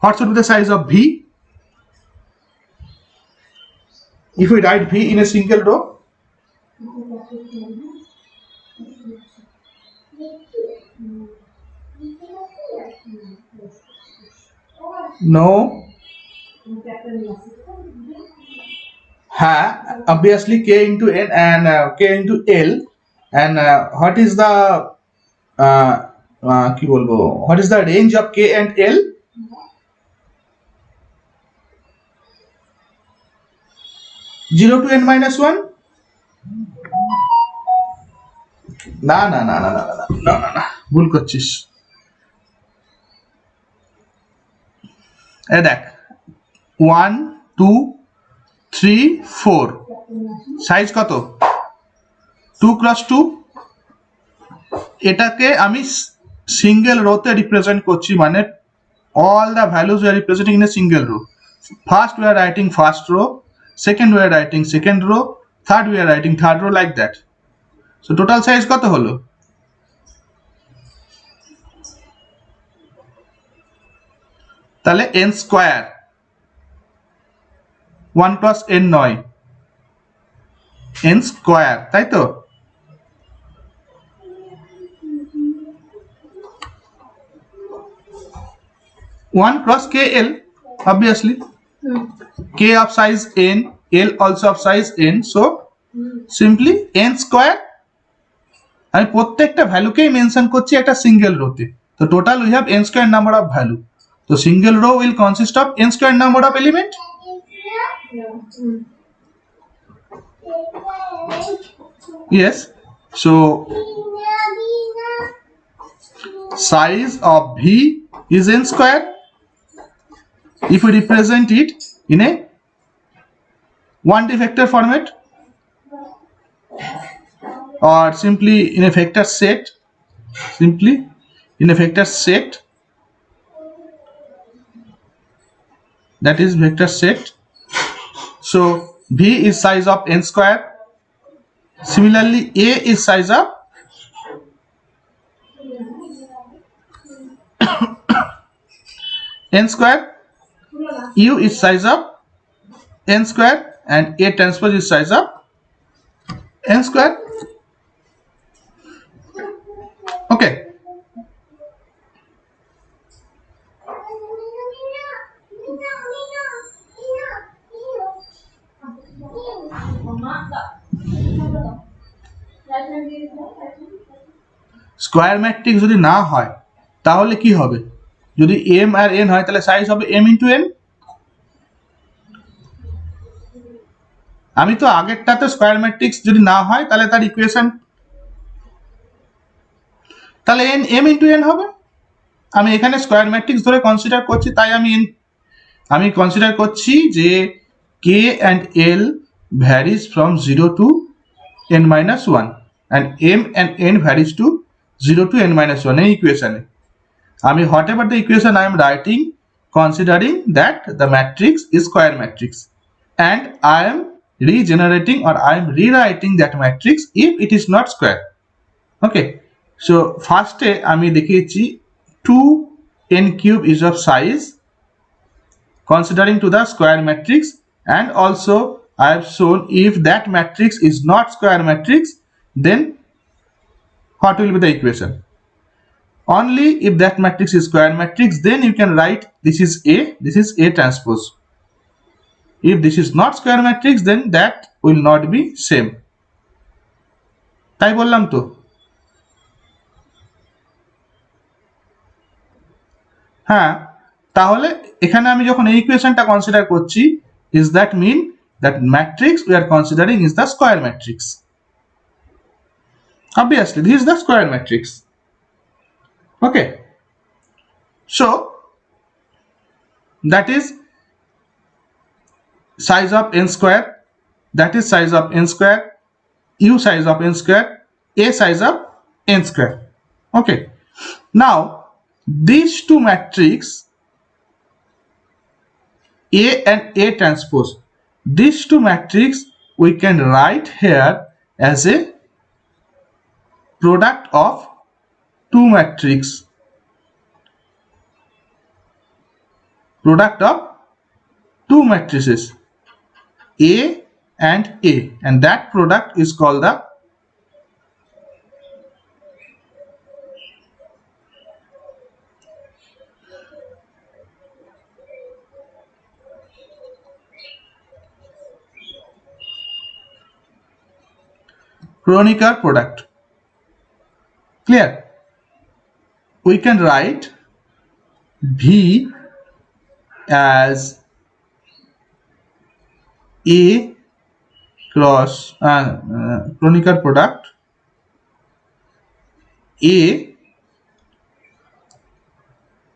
What should be the size of V? If we write V in a single row, no, obviously K into N and K into L, and what is the what is the range of K and L? Zero to N minus 1? না না না না না না না না না ভুল করছিস। এই দেখ 1 2 3 4 সাইজ কত 2 ক্রস 2। এটাকে আমি সিঙ্গেল রোতে রিপ্রেজেন্ট করছি, মানে all the values we are representing in a single row. First we are writing first row, second we are writing second row, third we are writing third row, like that. So total size কত হলো? তাহলে n square 1 plus n নয়, n square, তাই তো? One cross KL, obviously. K of size n, L also of size n, so simply n square. আমি প্রত্যেকটা ভ্যালুকেই mention করছি একটা সিঙ্গেল রোতে, তো total we have n square number of value, তো single row will consist of n square number of element. Yes, so size of V is n square if we represent it in a 1D vector format or simply in a vector set, that is vector set. So V is size of n square. Similarly A is size of n square, U is size of n square, and A transpose is size of n square. Okay. Square matrix যদি না হয় তাহলে কি হবে? যদি m আর n হয় তাহলে size হবে m ইনটু n। আমি তো আগেরটাতে স্কয়ার ম্যাট্রিক্স যদি না হয় তাহলে তার ইকুয়েশন, তাহলে n m ইনটু n হবে। আমি এখানে স্কয়ার ম্যাট্রিক্স ধরে কনসিডার করছি, তাই আমি কনসিডার করছি যে K and L varies from 0 to n minus 1 and M and N varies to 0 to n minus 1 equation. Whatever the equation I am writing, considering that the matrix is square matrix, and I am regenerating or I am rewriting that matrix if it is not square. Okay, so first আমি দেখিয়েছি 2n cube is of size considering to the square matrix, and also I have shown if that matrix is not square matrix, then what will be the equation. Only if that matrix is square matrix, then you can write this is A transpose. If this is not square matrix, then that will not be same. তাই বললাম তো। হ্যাঁ, তাহলে এখানে আমি যখন এই ইকুয়েশনটা consider করছি, is that mean that matrix we are considering is the square matrix. Obviously this is the square matrix. Okay, so that is size of n square, that is size of n square, u size of n square, a size of n square. Okay, now these two matrix A and A transpose, these two matrix we can write here as a product of two matrix, product of two matrices A and A, and that product is called the Kronecker product. Clear? We can write V as A cross Kronecker product A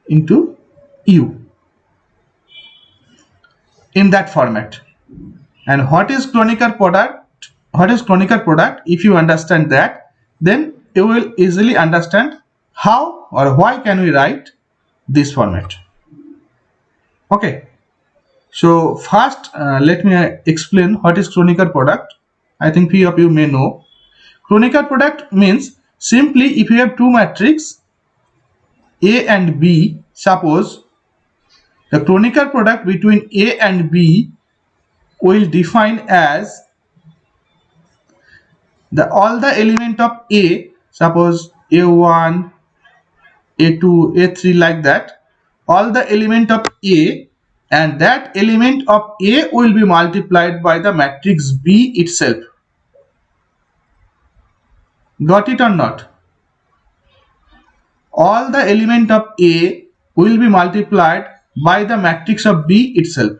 into U in that format. And what is Kronecker product? What is Kronecker product? If you understand that, then you will easily understand how or why can we write this format. Okay, so first let me explain what is Kronecker product. I think few of you may know. Kronecker product means simply if you have two matrix A and B, suppose the Kronecker product between A and B will define as all the element of A, suppose A1, A2, A3 like that, all the element of A, and that element of A will be multiplied by the matrix B itself. Got it or not? All the element of A will be multiplied by the matrix of B itself.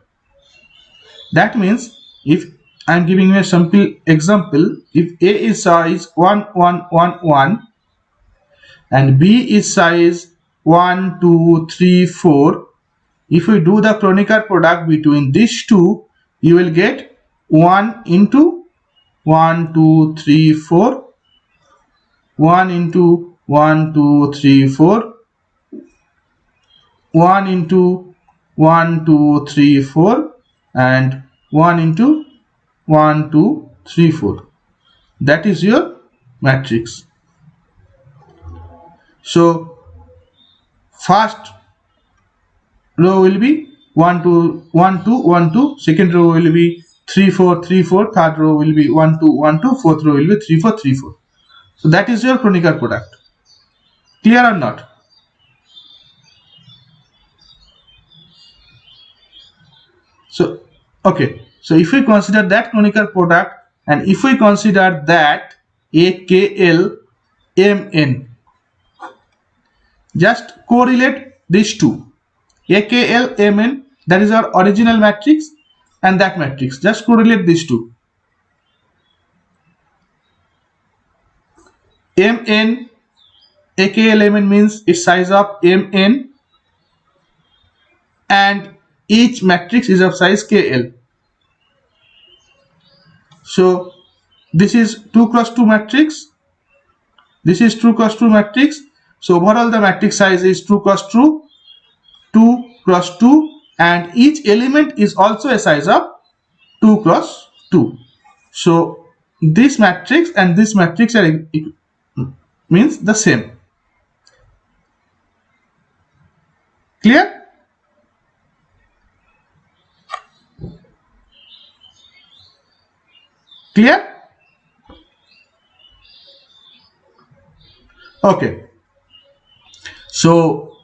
That means if I am giving you a simple example, if A is size 1, 1, 1, 1 and B is size 1, 2, 3, 4, if we do the Kronecker product between these two, you will get 1 into 1, 2, 3, 4, 1 into 1, 2, 3, 4, 1 into 1, 2, 3, 4 and 1 into 1, 2, 3, 4. That is your matrix. So first row will be 1, 2, 1, 2, 1, 2. Second row will be 3, 4, 3, 4. Third row will be 1, 2, 1, 2. Fourth row will be 3, 4, 3, 4. So that is your Kronecker product. Clear or not? So okay. So if we consider that Kronecker product and if we consider that AKL MN, just correlate these two. AKL MN, that is our original matrix, and that matrix. Just correlate these two. MN, AKL MN means its size of MN, and each matrix is of size KL. So this is 2 cross 2 matrix. This is 2 cross 2 matrix. So overall the matrix size is 2 cross 2, 2 cross 2, and each element is also a size of 2 cross 2. So this matrix and this matrix are means the same. Clear? Clear? Okay. So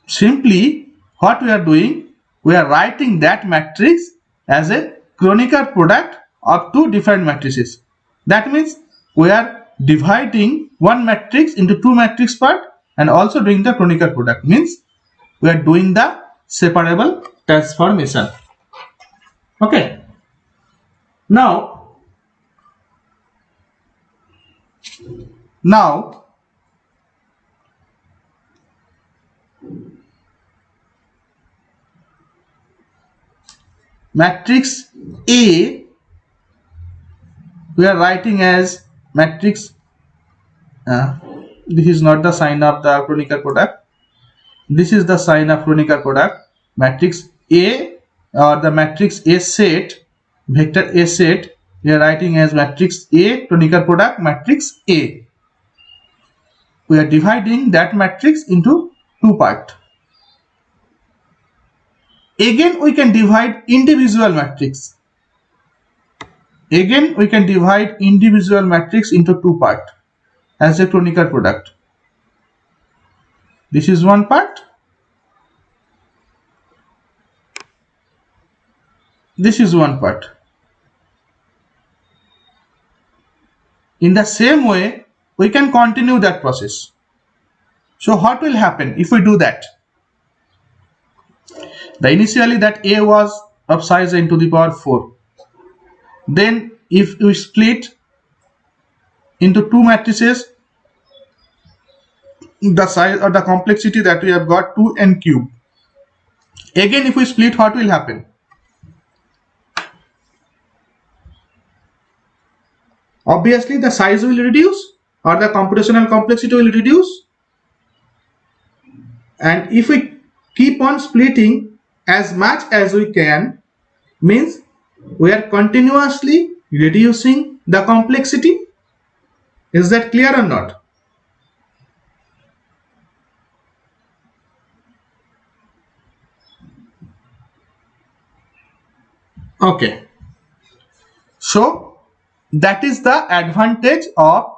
simply what we are doing, we are writing that matrix as a Kronecker product of two different matrices. That means we are dividing one matrix into two matrix part and also doing the Kronecker product, means we are doing the separable transformation. Okay. Now matrix A we are writing as matrix, this is not the sign of the Kronecker product, this is the sign of Kronecker product. Matrix A or the matrix A set, vector A set, we are writing as matrix A Kronecker product matrix A. We are dividing that matrix into two parts. Again we can divide individual matrix. Again we can divide individual matrix into two parts as a Kronecker product. This is one part, this is one part. In the same way we can continue that process. So what will happen if we do that? The initially that A was of size n to the power 4. Then if we split into two matrices, the size or the complexity that we have got 2n cube. Again if we split, what will happen? Obviously the size will reduce or the computational complexity will reduce, and if we keep on splitting as much as we can, means we are continuously reducing the complexity. Is that clear or not? Okay. So that is the advantage of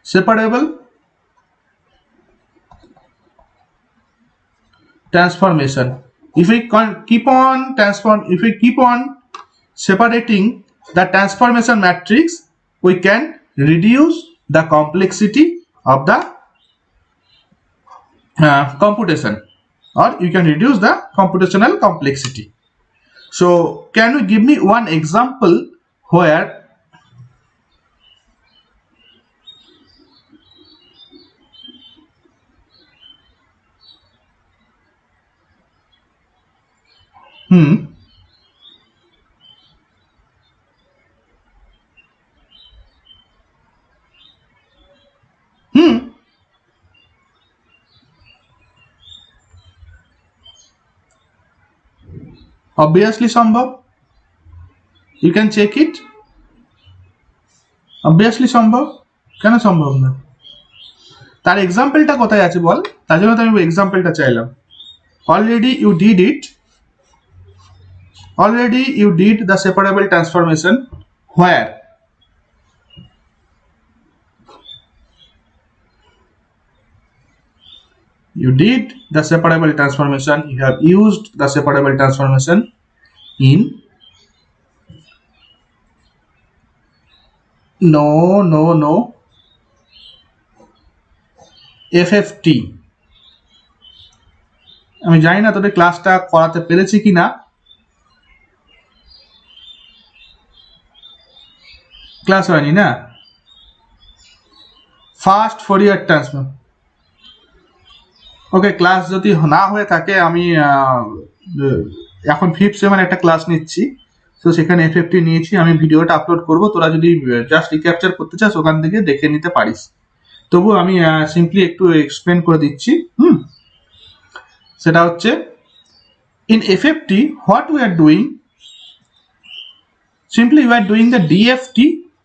separable transformation. If we keep on separating the transformation matrix, we can reduce the complexity of the computation, or you can reduce the computational complexity. So can you give me one example where obviously সম্ভব, you can check it. obviously সম্ভব, কেন সম্ভব না? তার এক্সাম্পলটা কোথায় আছে বল, তার জন্য তো আমি এক্সাম্পলটা চাইলাম। already you did the separable transformation where you did the separable transformation, you have used the separable transformation in no FFT. আমি জানি না তোদের ক্লাসটা করাতে পেরেছি কিনা, ক্লাস হয়নি না? First Fourier transform. Okay, class যদি না হয়ে থাকে, আমি এখন 5th সেমের একটা ক্লাস নিচ্ছি, তো সেখানে এফএফটি নিয়েছি, আমি ভিডিওটা আপলোড করব, তোরা যদি জাস্ট রিক্যাপচার করতে চাস ওখান থেকে দেখে নিতে পারিস। তবু আমি সিম্পলি একটু এক্সপ্লেন করে দিচ্ছি। সেটা হচ্ছে in FFT what we are doing, simply we are doing the DFT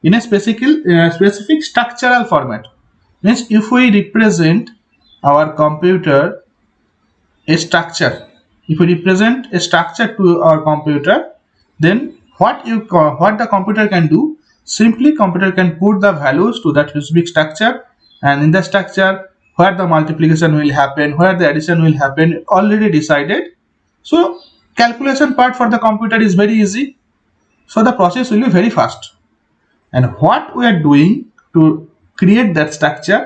in a specific structural format. Means if we represent our computer a structure, if we represent a structure to our computer, then what the computer can do, simply computer can put the values to that specific structure, and in the structure where the multiplication will happen, where the addition will happen, already decided. So calculation part for the computer is very easy, so the process will be very fast. And what we are doing to create that structure,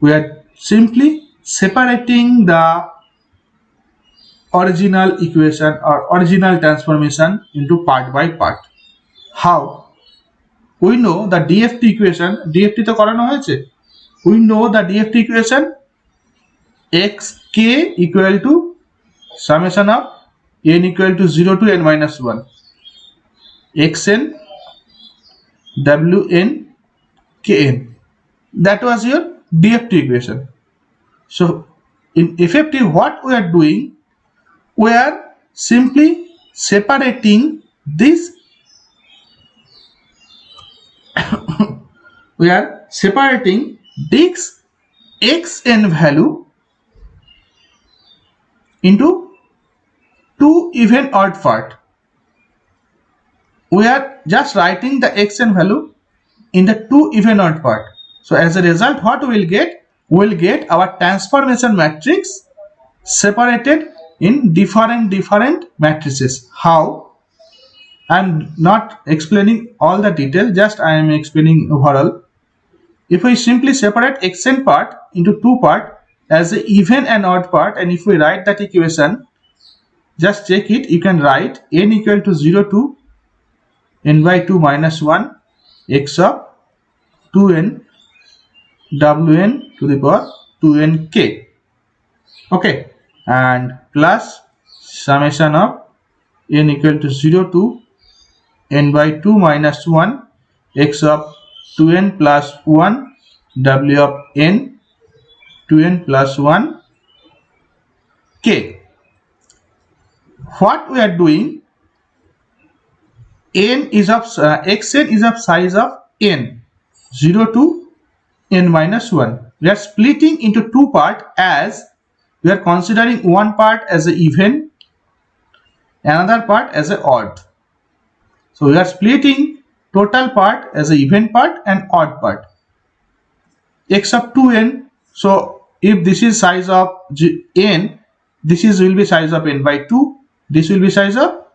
we are simply separating the original equation or original transformation into part by part. How? We know the DFT equation, DFT তো করানো হয়েছে, we know the DFT equation xk equal to summation of n equal to 0 to n minus 1 xn wn kn. That was your DFT equation. So in FFT what we are doing, we are simply separating this we are separating this xn value into two even odd part. We are just writing the xn value in the two even odd part. So as a result, what we will get? We will get our transformation matrix separated in different matrices. How? I am not explaining all the detail, just I am explaining overall. If we simply separate xn part into two part as the even and odd part, and if we write that equation, just check it, you can write n equal to 0 to n by 2 minus 1 x of 2n wn to the power 2n k. Okay, and plus summation of n equal to 0 to n by 2 minus 1 x of 2n plus 1 w of n 2n plus 1 k. What we are doing, n is of xn is of size of n 0 to n minus 1. We are splitting into two parts, as we are considering one part as a even, another part as a odd. So we are splitting total part as a even part and odd part. X of 2n, so if this is size of n, this is will be size of n by 2, this will be size of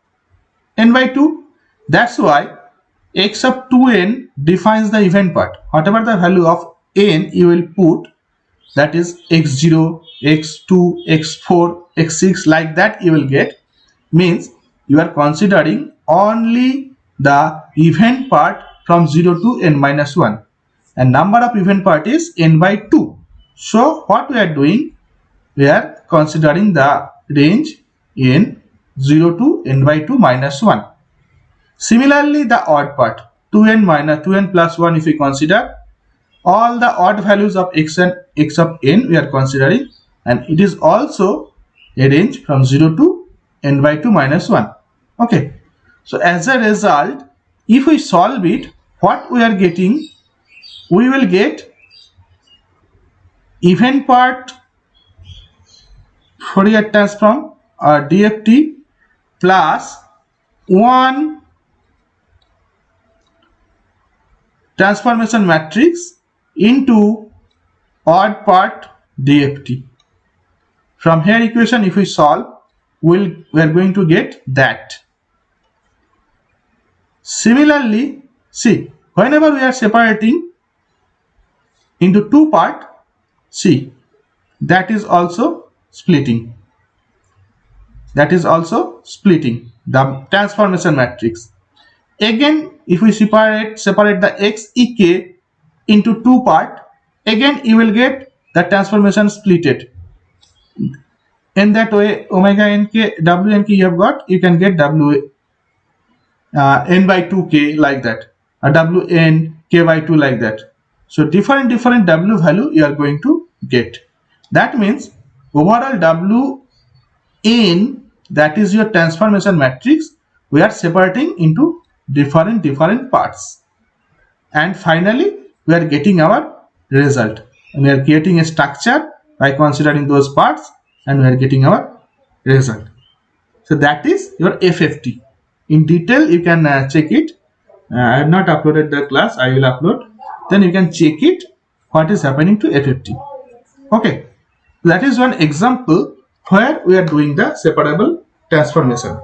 n by 2. That's why x of 2n defines the even part. Whatever the value of n you will put, that is x0, x2, x4, x6, like that you will get, means you are considering only the even part from 0 to n minus 1, and number of even part is n by 2. So what we are doing, we are considering the range in 0 to n by 2 minus 1. Similarly, the odd part 2n minus 2n plus 1, if we consider all the odd values of x and x of n we are considering, and it is also a range from 0 to n by 2 minus 1. Okay, so as a result, if we solve it, what we are getting, we will get even part Fourier transform or DFT plus 1 transformation matrix into odd part DFT. From here equation, if we solve, we are going to get that. Similarly, see, whenever we are separating into two part, see, that is also splitting. That is also splitting the transformation matrix. Again, if we separate the xek into two part, again you will get the transformation splitted. In that way, omega nk wnk you have got, you can get n by 2k like that, wn k by 2 like that. So different w value you are going to get. That means overall w n, that is your transformation matrix, we are separating into different parts, and finally we are getting our result. We are creating a structure by considering those parts, and we are getting our result. So that is your FFT. In detail, you can check it. I have not uploaded the class. I will upload. Then you can check it. What is happening to FFT? Okay. That is one example where we are doing the separable transformation.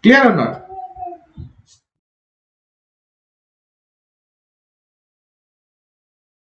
Clear or not?